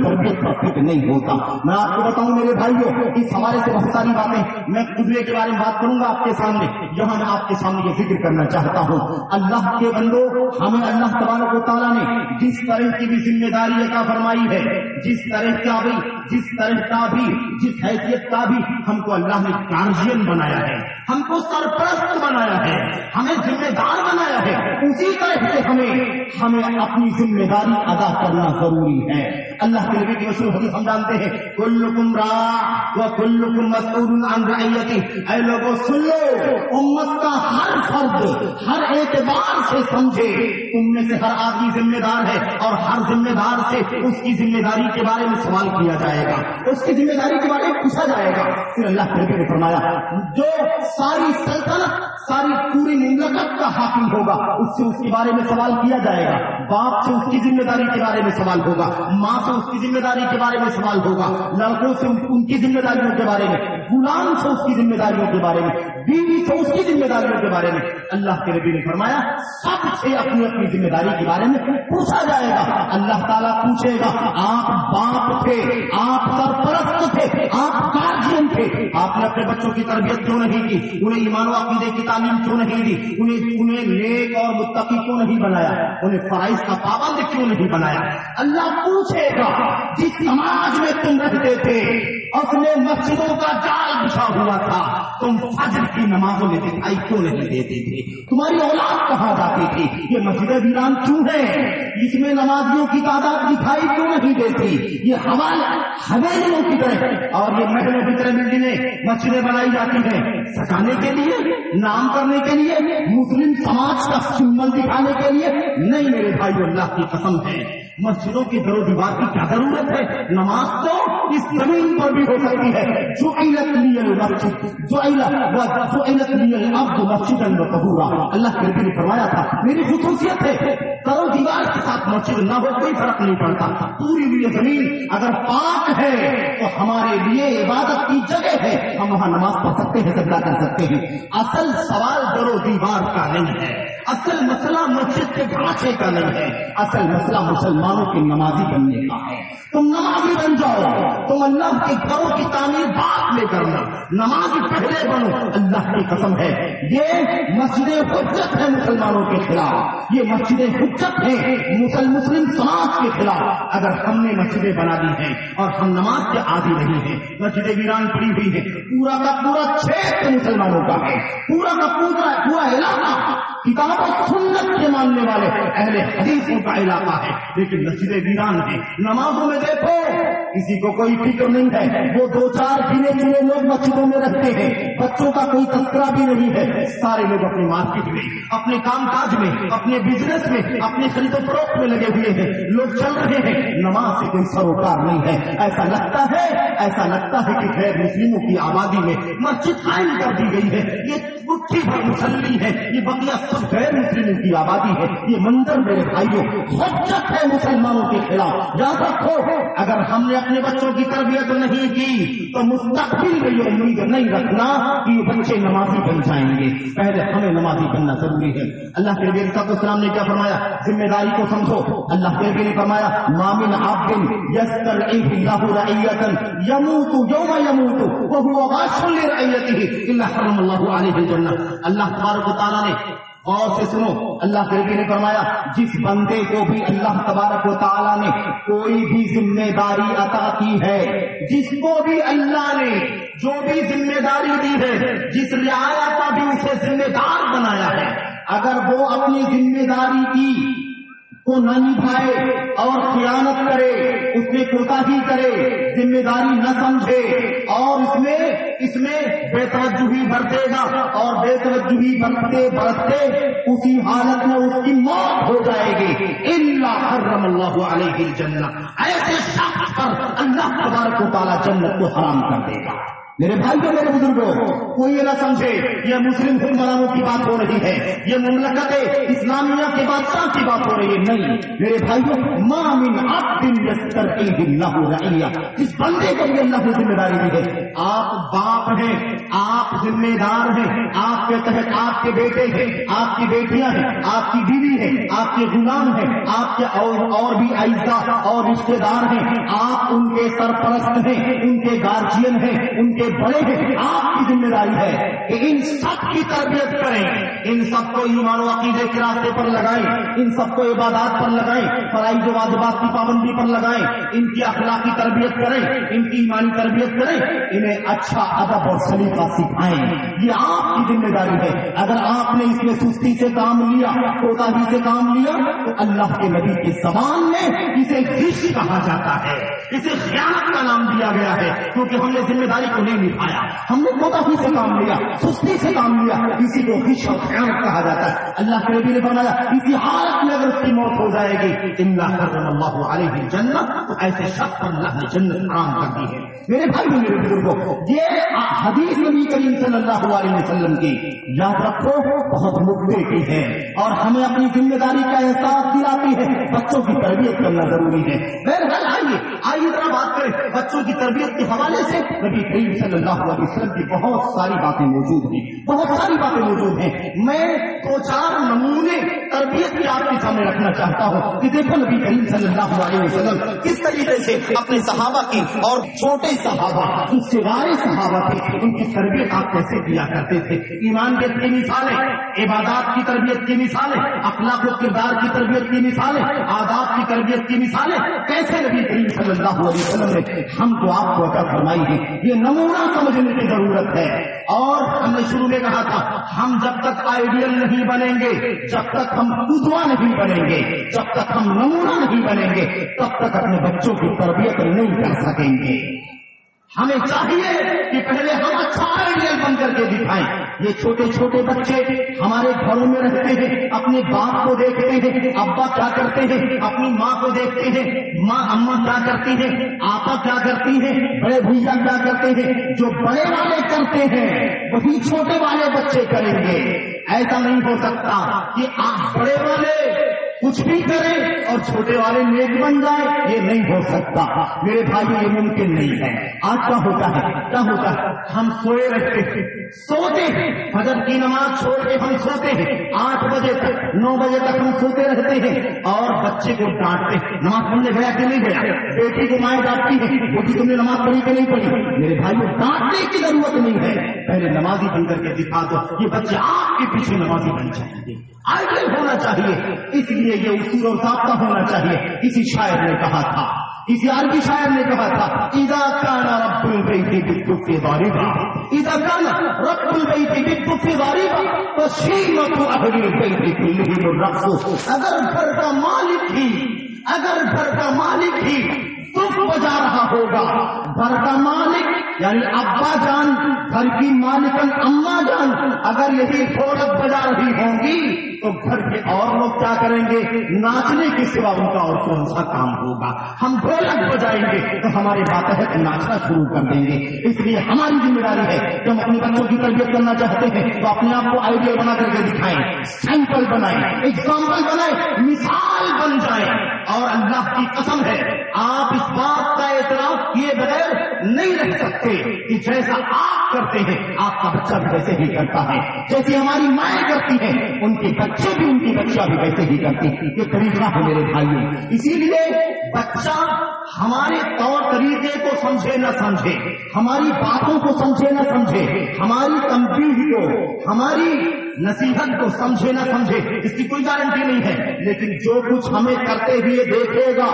Speaker 3: تربیت پر فٹ نہیں ہوتا۔ میں آپ کو بتاؤں میرے بھائیوں، اس حوالے سے بہت ساری باتیں میں قبلے کے بارے میں بات کروں گا آپ کے سامنے۔ یہاں میں آپ کے سامنے یہ ذکر کرنا چاہتا ہوں، اللہ کے بندو، ہمیں اللہ تبارک و تعالیٰ نے جس طرح کی بھی ذمہ داری عطا فرمائی ہے، جس حیثیت کا بھی ہم کو اللہ نے گارجین بنایا ہے, ہم کو سرپرست بنایا ہے, ہمیں ذمہ دار بنایا ہے. اسی طرح سے ہمیں اپنی ذمہ داری ادا کرنا ضروری ہے. اللہ کے نبی کی مشہور حدیث ہم جانتے ہیں, کلکم راع و کلکم مسئول عن رعیتہ. اے لوگوں سن لو, امت کا ہر فرد ہر اعتبار سے سمجھے, تم میں سے ہر آدمی ذمہ دار ہے اور ہر ذمہ دار سے اس کی ذمہ داری کے بارے میں سوال کیا جائے گا, اس کی ذمہ داری کے بارے میں پوچھا جائے گا. پھر اللہ کے نبی نے فرمایا, جو ساری سلطنت ساری پوری مملکت کا حاکم ہوگا اس سے اس کے بارے میں سوال کیا جائے گا. باپ سے اس کی ذمہ داری کے بارے میں سوال ہوگا, ماں سے اس کی ذمہ داری کے بارے میں سوال ہوگا, لڑکوں سے ان کی ذمہ داریوں کے بارے میں, غلام سے اس کی ذمہ داریوں کے بارے میں, بیوی سے اس کی ذمہ داریوں کے بارے میں. اللہ کے نبی نے فرمایا سب سے اپنی اپنی ذمہ داری کے بارے میں پوچھا جائے گا. اللہ تعالیٰ پوچھے گا, آپ باپ تھے, آپ سرپرست تھے, آپ گارجین تھے, آپ نے اپنے بچوں کی تربیت کیوں نہیں کی, انہیں ایمان و عقیدے کی تعلیم کیوں نہیں دی, انہیں نیک اور متقی کیوں نہیں بنایا, انہیں فرائض کا پابند کیوں نہیں بنایا. اللہ پوچھے گا جس سماج میں تم رہتے تھے اس میں مسجدوں کا جال بچھا ہوا تھا, تم فجر کی نمازوں میں دکھائی کیوں نہیں دیتے تھے, تمہاری اولاد کہاں جاتی تھی, یہ مسجد ویران کیوں ہے, اس میں نمازیوں کی تعداد دکھائی کیوں نہیں دیتی, یہ حویلیوں کی طرح اور یہ محلوں کی طرح بلڈنگیں مسجدیں بنائی جاتی ہیں سجانے کے لیے, نام کرنے کے لیے, مسلم سماج کا سمبل دکھانے کے لیے نہیں. میرے بھائی اللہ کی قسم ہے, مسجدوں کی در و دیوار کی کیا ضرورت ہے, نماز تو اس زمین پر بھی ہو سکتی ہے. جعلت لی المسجد جعلت لی الارض مسجدا وطہورا. اللہ کے نبی نے فرمایا تھا میری خصوصیت ہے, در و دیوار کے ساتھ مسجد نہ ہو کوئی فرق نہیں پڑتا, پوری لیے زمین اگر پاک ہے تو ہمارے لیے عبادت کی جگہ ہے, ہم وہاں نماز پڑھ سکتے ہیں, سجدہ کر سکتے ہیں. اصل سوال در و دیوار کا نہیں ہے, اصل مسئلہ مسجد کے ڈھانچے کا نہیں ہے, اصل مسئلہ مسلمانوں کے نمازی بننے کا ہے. تم نمازی بن جاؤ, تم اللہ کے گھروں کی تعمیر بعد میں کرنا, نمازی پہلے بنو. اللہ کی قسم ہے یہ مسجد حجت ہے مسلمانوں کے خلاف, یہ مسجد حجت ہے مسلم سماج کے خلاف. اگر ہم نے مسجدیں بنا دی ہیں اور ہم نماز کے عادی نہیں ہیں, مسجد ویران پڑی ہوئی ہے, پورا کا پورا چھیتر مسلمانوں کا ہے, پورا کا پورا علاقہ کتاب و سنت کے ماننے والے اہل حدیثوں کا علاقہ ہے, لیکن مسجد ویران ہے. نمازوں میں دیکھو کسی کو کوئی فکر نہیں ہے, وہ 2-4 گنے چنے لوگ مسجدوں میں رہتے ہیں, بچوں کا کوئی تذکرہ بھی نہیں ہے, سارے لوگ اپنے مارکیٹ میں, اپنے کام کاج میں, اپنے بزنس میں, اپنے خرید و فروخت میں لگے ہوئے ہیں, لوگ چل رہے ہیں, نماز سے کوئی سروکار نہیں ہے. ایسا لگتا ہے کہ غیر مسلموں کی آبادی میں مسجد قائم کر دی گئی ہے, یہ مٹھی بھر مسلی ہے, یہ بقیہ سب غیر مسلموں کی آبادی ہے. یہ منظر میرے بھائیوں حجت ہے مسلمانوں کے خلاف. یاد رکھو اگر ہم نے اپنے بچوں کی تربیت نہیں کی تو مستقبل میں یہ امید نہیں رکھنا کہ یہ بچے نمازی بن جائیں گے. پہلے ہمیں نمازی بننا ضروری ہے. اللہ کے نبی صلی اللہ علیہ وسلم نے کیا فرمایا, ذمہ داری کو سمجھو. اللہ کے نبی نے فرمایا ما من عبد یسترعیہ اللہ رعیۃ یموت یوم یموت وہو غاش لرعیتہ الا حرم اللہ علیہ الجنہ. اللہ تبارک و تعالیٰ نے, اور سے سنو, اللہ کے نبی نے فرمایا جس بندے کو بھی اللہ تبارک و تعالیٰ نے کوئی بھی ذمہ داری عطا کی ہے, جس کو بھی اللہ نے جو بھی ذمہ داری دی ہے, جس رعایا کا بھی اسے ذمہ دار بنایا ہے, اگر وہ اپنی ذمہ داری کی کو نہ نبھائے اور خیانت کرے, اس میں کوتاہی کرے, ذمہ داری نہ سمجھے اور اس میں بے توجہی برتے گا اور بے توجہی برتتے اسی حالت میں اس کی موت ہو جائے گی, الا حرم اللہ علیہ الجنہ, ایسے شخص پر اللہ تبارک و تعالیٰ جنت کو حرام کر دے گا. میرے بھائیوں میرے بزرگوں, کوئی یہ نہ سمجھے یہ مسلم حکمرانوں کی بات ہو رہی ہے, یہ مملکت اسلامیہ کے بادشاہ کی بات ہو رہی ہے. نہیں میرے بھائیوں, ما من عبد یسترعیہ اللہ رعیہ, جس بندے کو بھی اللہ نے ذمہ داری دی ہے. آپ باپ ہیں, آپ ذمہ دار ہیں, آپ کے تحت آپ کے بیٹے ہیں, آپ کی بیٹیاں ہیں, آپ کی بیوی ہے, آپ کے غلام ہیں, آپ کے اور بھی اعزاء اور رشتے دار ہیں, آپ ان کے سرپرست ہیں, ان کے گارجین ہیں, ان کے کے بڑے ہیں، آپ کی ذمہ داری ہے کہ ان سب کی تربیت کریں، ان سب کو ایمان و عقیدے کے راستے پر لگائیں، ان سب کو عبادات پر لگائیں، فرائض و واجبات کی پابندی پر لگائیں، ان کی اخلاقی تربیت کریں، ان کی ایمانی تربیت کریں، انہیں اچھا ادب اور سلیقہ سکھائیں۔ یہ آپ کی ذمہ داری ہے۔ اگر آپ نے اس میں سستی سے کام لیا، کوتاہی سے کام لیا، تو اللہ کے نبی کی زبان میں اسے غش کہا جاتا ہے، اسے خیانت کا نام دیا گیا ہے، کیونکہ ہم نے ذمہ داری کو نہیں نبھایا، ہم نے کوتاہی سے کام لیا، سستی سے کام لیا، اسی کو غش اور خیانت کہا جاتا ہے۔ اللہ کے نبی نے فرمایا اسی حالت میں اگر اس کی موت ہو جائے گی الا حرم اللہ علیہ الجنہ، تو ایسے شخص پر اللہ نے جنت حرام کر دی ہے۔ میرے بھائی میرے بزرگوں، یہ حدیث نبی کریم صلی اللہ علیہ وسلم کی یاد رکھو بہت مدعے کی ہے اور ہمیں اپنی ذمہ داری کا احساس دلاتی ہے۔ بچوں کی تربیت کرنا ضروری ہے۔ بہرحال آئیے ذرا بات کریں بچوں کی تربیت کے حوالے سے نبی کریم صلی اللہ علیہ وسلم کی بہت ساری باتیں موجود ہیں، بہت ساری باتیں موجود ہیں۔ میں دو چار نمونے تربیت کی آپ کے سامنے رکھنا چاہتا ہوں کہ دیکھو نبی کریم صلی اللہ علیہ وسلم کس طریقے سے اپنے صحابہ کی اور چھوٹے صحابہ جو صغار صحابہ تھے ان کی تربیت آپ کیسے کیا کرتے تھے۔ ایمان کی مثالیں، عبادات کی تربیت کی مثالیں، اخلاق و کردار کی تربیت کی مثالیں، آداب کی تربیت کی مثالیں کیسے نبی کریم صلی اللہ علیہ وسلم نے ہم کو آپ کو عطا فرمائی ہے۔ یہ نمونہ سمجھنے کی ضرورت ہے۔ اور ہم نے شروع میں کہا تھا ہم جب تک آئیڈیل نہیں بنیں گے، جب تک ہم قدوہ نہیں بنیں گے، جب تک ہم نمونہ نہیں بنیں گے، تب تک اپنے بچوں کی تربیت نہیں کر سکیں گے۔ ہمیں چاہیے کہ پہلے ہم اچھا آئیڈیل بن کر کے دکھائیں۔ یہ چھوٹے چھوٹے بچے ہمارے گھروں میں رہتے ہیں، اپنے باپ کو دیکھتے ہیں، ابا کیا کرتے ہیں، اپنی ماں کو دیکھتے ہیں، ماں اماں کیا کرتی ہیں، آپا کیا کرتی ہیں، بڑے بھیا کیا کرتے ہیں۔ جو بڑے والے کرتے ہیں وہی چھوٹے والے بچے کریں گے۔ ایسا نہیں ہو سکتا کہ آپ بڑے والے کچھ بھی کریں اور چھوٹے والے نیک بن جائیں، یہ نہیں ہو سکتا میرے بھائی، یہ ممکن نہیں ہے۔ آج کیا ہوتا ہے ہم سوئے رہتے ہیں، سوتے ہیں، فجر کی نماز چھوڑ کے ہم سوتے ہیں، 8 بجے تک 9 بجے تک ہم سوتے رہتے ہیں اور بچے کو ڈانٹتے ہیں، نماز پڑھنے گیا کہ نہیں گیا، بیٹی کو مائیں ڈانٹتی ہے وہ تم نے نماز پڑھی کہ نہیں پڑھی۔ میرے بھائیوں ڈانٹنے کی ضرورت نہیں ہے، پہلے نمازی بن کر کے دکھا دو، یہ بچے آپ کے پیچھے نمازی بن جائیں گے۔ آئیڈیل ہونا چاہیے، اس لیے یہ اصول اور ضابطہ ہونا چاہیے۔ کسی شاعر نے کہا تھا، کسی عربی شاعر نے کہا تھا اذا كان رب البيت بالدف ضاربا، اذا كان رب البيت بالدف ضاربا فشيمة اهل البيت كلهم الرقص۔ اگر گھر کا مالک ہی دف بجا رہا ہوگا، گھر کا مالک یعنی ابا جان، گھر کی مالکن اماں جان اگر یہی ڈھولک بجا رہی ہوں گی تو گھر کے اور لوگ کیا کریں گے؟ ناچنے کے سوا ان کا اور کون سا کام ہوگا؟ ہم ڈھولک بجائیں گے تو ہمارے ماتحت ناچنا شروع کر دیں گے۔ اس لیے ہماری ذمہ داری ہے کہ ہم اپنے بچوں کی تربیت کرنا چاہتے ہیں تو اپنے آپ کو آئیڈیل بنا کر کے دکھائیں، سیمپل بنائیں، ایگزامپل بنائیں، مثال بن جائیں۔ اور اللہ کی قسم ہے آپ اس بات کا اعتراف کیے بغیر نہیں رہ سکتے کہ جیسا آپ کرتے ہیں آپ کا بچہ بھی ویسے ہی کرتا ہے، جیسے ہماری مائیں کرتی ہیں ان کے بچے بھی، ان کی بچہ بھی ویسے ہی کرتی ہے۔ یہ طریقہ ہے میرے بھائیوں۔ اسی لیے بچہ ہمارے طور طریقے کو سمجھے نہ سمجھے، ہماری باتوں کو سمجھے نہ سمجھے، ہماری تنبیہ کو، ہماری نصیحت کو سمجھے نہ سمجھے، اس کی کوئی گارنٹی نہیں ہے، لیکن جو کچھ ہمیں کرتے ہوئے دیکھے گا،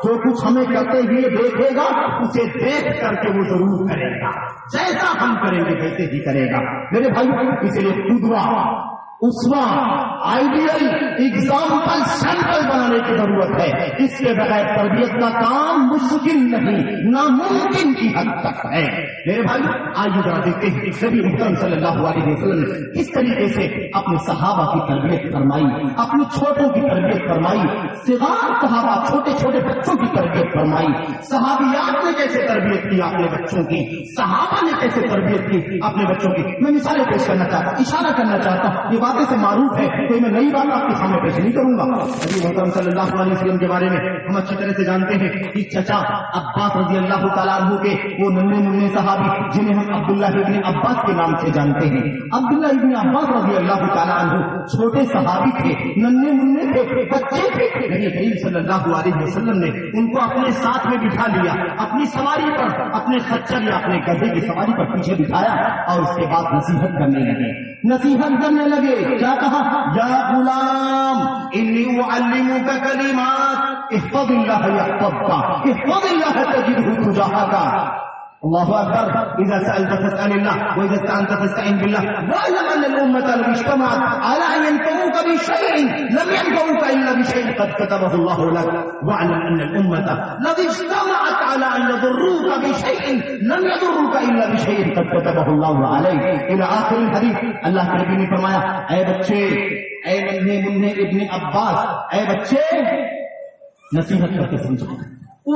Speaker 3: جو کچھ ہمیں کرتے ہوئے دیکھے گا اسے دیکھ کر کے وہ ضرور کرے گا، جیسا ہم کریں گے ویسے ہی کرے گا میرے بھائی۔ اس لیے قدوہ، اسوہ، آئیڈیل، ایگزامپل، سیمپل بنانے کی ضرورت ہے۔ اس کے بغیر تربیت کا کام مشکل نہیں، ناممکن کی حد تک ہے میرے بھائی۔ آئیے ذرا دیکھتے ہیں نبی محترم صلی اللہ علیہ وسلم نے کس طریقے سے اپنے صحابہ کی تربیت فرمائی، اپنے چھوٹوں کی تربیت فرمائی، صغار صحابہ چھوٹے چھوٹے بچوں کی تربیت فرمائی، صحابیات نے کیسے تربیت کی اپنے بچوں کی، صحابہ نے کیسے تربیت کی اپنے بچوں کی۔ میں مثالیں پیش کرنا چاہتا ہوں، اشارہ کرنا چاہتا ہوں، یہ باتیں سے معروف ہے، کوئی میں نئی بات آپ کے سامنے پیش نہیں کروں گا۔ نبی محترم صلی اللہ علیہ وسلم کے بارے میں ہم اچھی طرح سے جانتے ہیں کہ چچا عباس رضی اللہ تعالیٰ عنہ کے وہ ننھے منھے صحابی جنہیں ہم عبداللہ ابن عباس کے نام سے جانتے ہیں، عبداللہ ابن عباس رضی اللہ تعالیٰ عنہ چھوٹے صحابی تھے، ننھے منھے تھے، بچے تھے۔ نبی کریم صلی اللہ علیہ وسلم نے ان کو اپنے ساتھ میں بٹھا لیا، اپنی سواری پر، اپنے خچر یا اپنے گدھے کی سواری پر پیچھے بٹھایا اور اس کے بعد نصیحت کرنے لگے۔ کیا کہا؟ یا غلام انی اعلمک کلمات احفظ اللہ یحفظک، احفظ اللہ تجدہ تجاہک۔ اللہ اکبر۔ اذا سألت فاسأل الله واذا استعنت فاستعن بالله واعلم ان الامة لو اجتمعت على ان ينفعوك بشيء لم ينفعوك الا بشيء قد كتبه الله لك واعلم ان الامة لو اجتمعت على ان يضروك بشيء لم يضروك الا بشيء قد كتبه الله عليك الى اخر الحديث۔ اللہ کے نبی نے فرمایا اے بچے، اے ننھے منھے ابن عباس، اے بچے نصیحت کر کے سمجھو۔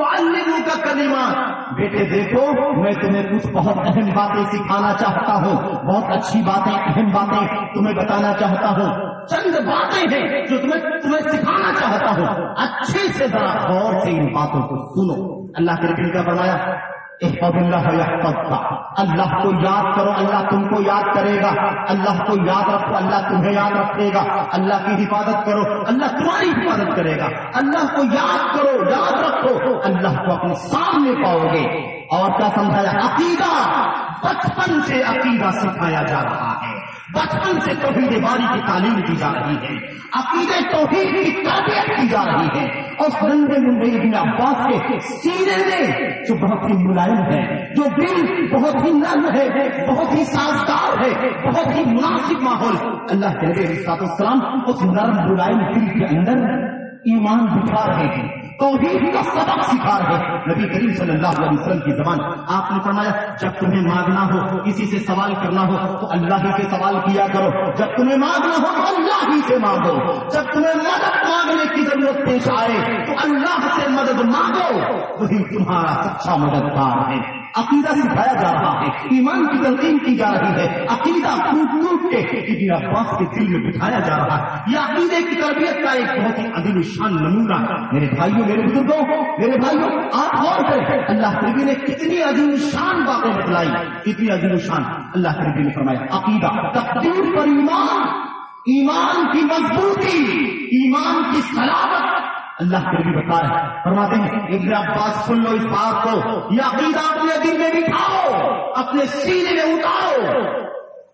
Speaker 3: اعلمک کلمات، بیٹے دیکھو میں تمہیں کچھ بہت اہم باتیں سکھانا چاہتا ہوں، بہت اچھی باتیں، اہم باتیں تمہیں بتانا چاہتا ہوں۔ چند باتیں ہیں جو تمہیں سکھانا چاہتا ہوں، اچھے سے ذرا غور سے ان باتوں کو سنو۔ اللہ کے نبی کا فرمایا احفظ اللہ یحفظک، اللہ کو یاد کرو اللہ تم کو یاد کرے گا، اللہ کو یاد رکھو اللہ تمہیں یاد رکھے گا، اللہ کی حفاظت کرو اللہ تمہاری حفاظت کرے گا، اللہ کو یاد کرو یاد رکھو اللہ کو اپنے سامنے پاؤ گے۔ اور کیا سمجھایا؟ عقیدہ، بچپن سے عقیدہ سکھایا جا رہا ہے، بچپن سے توحید باری کی تعلیم دی جا رہی ہے، عقیدے توحید کی تربیت کی جا رہی ہے۔ اور ننھے منھے ابن عباس کے سینے میں جو بہت ہی ملائم ہے، جو دل بہت ہی نرم ہے، بہت ہی سازگار ہے، بہت ہی مناسب ماحول، اللہ کے نبی علیہ السلام اس نرم ملائم دل کے اندر ایمان بٹھا رہے ہیں، توحید کا سبق سکھا رہے ہیں۔ نبی کریم صلی اللہ علیہ وسلم کی زبان آپ نے فرمایا جب تمہیں مانگنا ہو، کسی سے سوال کرنا ہو تو اللہ ہی سے سوال کیا کرو، جب تمہیں مانگنا ہو تو اللہ ہی سے مانگو، جب تمہیں مدد مانگنے کی ضرورت پیش آئے تو اللہ سے مدد مانگو، وہی تمہارا سچا مددگار ہے۔ عقیدہ سکھایا جا رہا ہے، ایمان کی تلقین کی جا رہی ہے، عقیدہ ٹوٹ ٹوٹ کے ابن عباس کے دل میں بٹھایا جا رہا ہے۔ یہ عقیدے کی تربیت کا ایک بہت ہی عظیم شان نمونہ۔ میرے بھائیوں، میرے بزرگوں، میرے بھائیوں آپ غور کریں اللہ کے نبی نے کتنی عظیم شان باتیں بتلائی، کتنی عظیم شان۔ اللہ کے نبی نے فرمایا عقیدہ، تقدیر پر ایمان، ایمان کی مضبوطی، ایمان کی سلامت اللہ کے نبی بتایا، فرماتے ہیں ابن عباس سن لو اس بات کو، یہ عقیدہ اپنے دل میں بٹھاؤ، اپنے سینے میں اتارو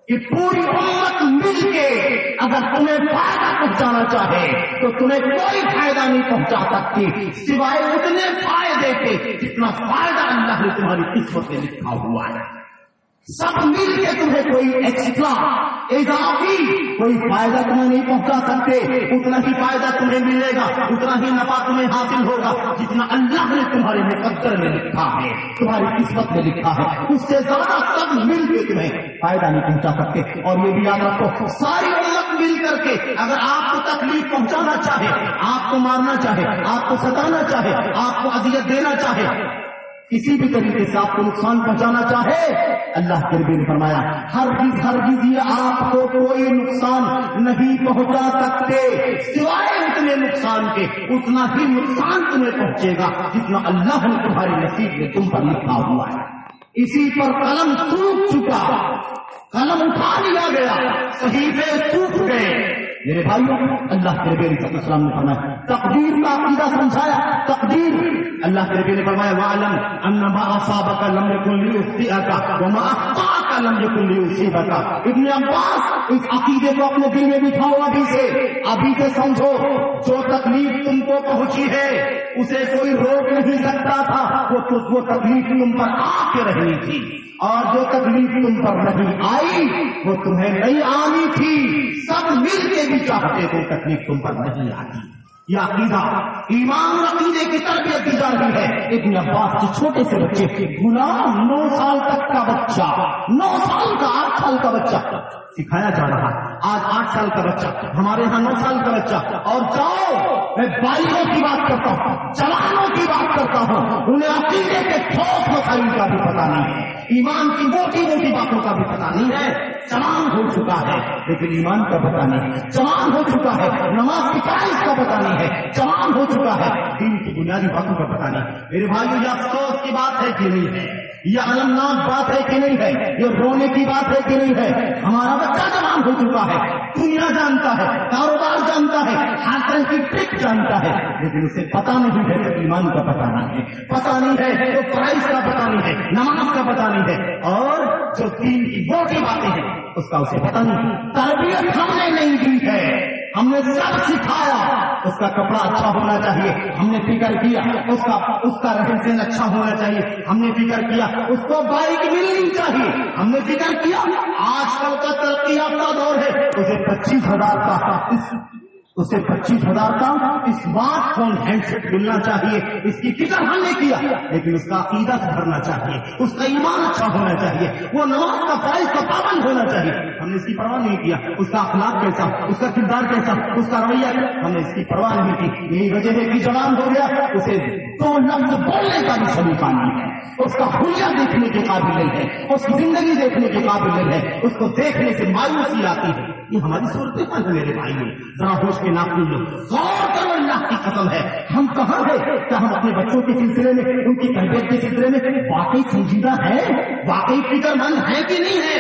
Speaker 3: کہ پوری امت مل کے اگر تمہیں فائدہ پہنچانا چاہے تو تمہیں کوئی فائدہ نہیں پہنچا سکتی سوائے اتنے فائدے کے جتنا فائدہ اللہ نے تمہاری قسمت میں لکھا ہوا ہے۔ سب مل کے تمہیں کوئی ایکسٹرا اضافی کوئی فائدہ تمہیں نہیں پہنچا سکتے، اتنا ہی فائدہ تمہیں ملے گا، اتنا ہی نفع تمہیں حاصل ہوگا جتنا اللہ نے تمہارے مقدر میں لکھا ہے، تمہاری قسمت میں لکھا ہے، اس سے زیادہ سب مل کے تمہیں فائدہ نہیں پہنچا سکتے۔ اور یہ بھی یاد رکھو ساری امت مل کر کے اگر آپ کو تکلیف پہنچانا چاہے، آپ کو مارنا چاہے، آپ کو ستانا چاہے، آپ کو اذیت دینا چاہے، کسی بھی طریقے سے آپ کو نقصان پہنچانا چاہے، اللہ کے نبی نے فرمایا ہرگز یہ آپ کو کوئی نقصان نہیں پہنچا سکتے سوائے اتنے نقصان کے، اتنا ہی نقصان تمہیں پہنچے گا جتنا اللہ نے تمہارے نصیب میں تم پر لکھا ہوا ہے۔ اسی پر قلم ٹوٹ چکا، قلم اٹھا لیا گیا، صحیفے ٹوٹ گئے۔ میرے بھائیوں اللہ کے نبی علیہ السلام نے فرمایا تقدیر کا عقیدہ سمجھایا، تقدیر اللہ کے نبی نے فرمایا وَاعْلَمْ أَنَّ مَا أَصَابَكَ لَمْ يَكُنْ لِيُخْطِئَكَ وَمَا أَخْطَأَكَ لَمْ يَكُنْ لِيُصِيبَكَ۔ ابن عباس اس عقیدے کو اپنے دل میں بٹھاؤ، ابھی سے سمجھو جو تکلیف تم کو پہنچی ہے اسے کوئی روک نہیں سکتا تھا، وہ تکلیف تم پر آ کے رہنی تھی، اور جو تکلیف تم پر نہیں آئی وہ تمہیں نہیں آنی تھی، سب مل کے بھی چاہتے تو تکلیف تم پر نہیں آتی۔ یہ عقیدہ ایمان عقیدے کی تربیت دی جا رہی ہے۔ ابن عباس کے چھوٹے سے بچے، غلام 9 سال تک کا بچہ، 9 سال کا 8 سال کا بچہ سکھایا جا رہا ہے۔ آج 8 سال کا بچہ، ہمارے یہاں 9 سال کا بچہ، اور جاؤ میں بالغوں کی بات کرتا ہوں، جوانوں کی بات کرتا ہوں، انہیں عقیدے کے ٹھوس مسائل کا بھی پتہ نہیں ہے، ایمان کی موٹی موٹی باتوں کا بھی پتہ نہیں ہے، جوان ہو چکا ہے لیکن ایمان کا پتہ نہیں، جوان ہو چکا ہے نماز کی فرائض کا پتہ نہیں ہے، جوان ہو چکا ہے دین کی بنیادی باتوں کا پتہ نہیں۔ میرے بھائیو، یہ افسوس کی بات ہے کہ نہیں ہے، یہ المناک بات ہے کہ نہیں ہے، یہ رونے کی بات ہے کہ نہیں ہے؟ ہمارا بچہ جوان ہو چکا ہے، دنیا جانتا ہے، کاروبار جانتا ہے، ہر طرح کی ٹرک جانتا ہے، لیکن اسے پتہ نہیں ہے کہ ایمان کا پتہ نہیں ہے، پتہ نہیں ہے تو فرائض کا پتہ نہیں ہے، نماز کا پتہ نہیں ہے، اور جو دین کی موٹی باتیں ہیں اس کا اسے پتہ نہیں۔ تربیت ہم نے نہیں دی ہے، ہم نے سب سکھایا۔ اس کا کپڑا اچھا ہونا چاہیے، ہم نے فکر کیا، اس کا رہن سہن اچھا ہونا چاہیے، ہم نے فکر کیا، اس کو بائک ملنی چاہیے، ہم نے فکر کیا۔ آج کل کا ترقی یافتہ دور ہے، اسے 25,000 کا اسمارٹ فون ہینڈ سیٹ ملنا چاہیے، اس کی فکر ہم نے کیا، لیکن اس کا عقیدہ سدھرنا چاہیے، اس کا ایمان اچھا ہونا چاہیے، وہ نماز کا فرائض کا پابند ہونا چاہیے، ہم نے اس کی پرواہ نہیں کیا۔ اس کا اخلاق کیسا، اس کا کردار کیسا، اس کا رویہ، ہم نے اس کی پرواہ نہیں کی۔ یہی وجہ ہے کہ جوان ہو گیا، اسے 2 لفظ بولنے کا بھی سلیقہ نہیں ہے، اس کا حلیہ دیکھنے کے قابل نہیں ہے، اس کی زندگی دیکھنے کے قابل نہیں ہے، اس کو دیکھنے سے مایوسی آتی ہے۔ یہ ہماری صورتحال ہے میرے بھائی، ذرا ہوش کے ناخن لو، غور کرو، اللہ کی قسم ہے ہم کہاں ہیں؟ کیا ہم اپنے بچوں کے سلسلے میں، ان کی تربیت کے سلسلے میں واقعی سنجیدہ ہیں، واقعی فکر مند ہیں کہ نہیں ہے؟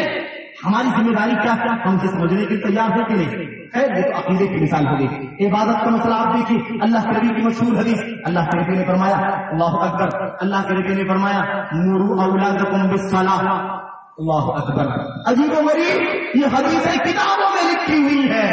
Speaker 3: ہماری ذمہ داری کیا ہم اسے سمجھنے کے لیے تیار ہے کہ نہیں؟ خیر، یہ تو عقیدے کی مثال ہوگی۔ عبادت کا مسئلہ آپ دیکھیے، اللہ کے نبی کی مشہور حدیث، اللہ کے نبی نے فرمایا، اللہ اکبر، اللہ کے نبی نے فرمایا، مروا اولادکم بالصلاۃ، اللہ اکبر۔ عجیب و غریب یہ حدیثیں کتابوں میں لکھی ہوئی ہے،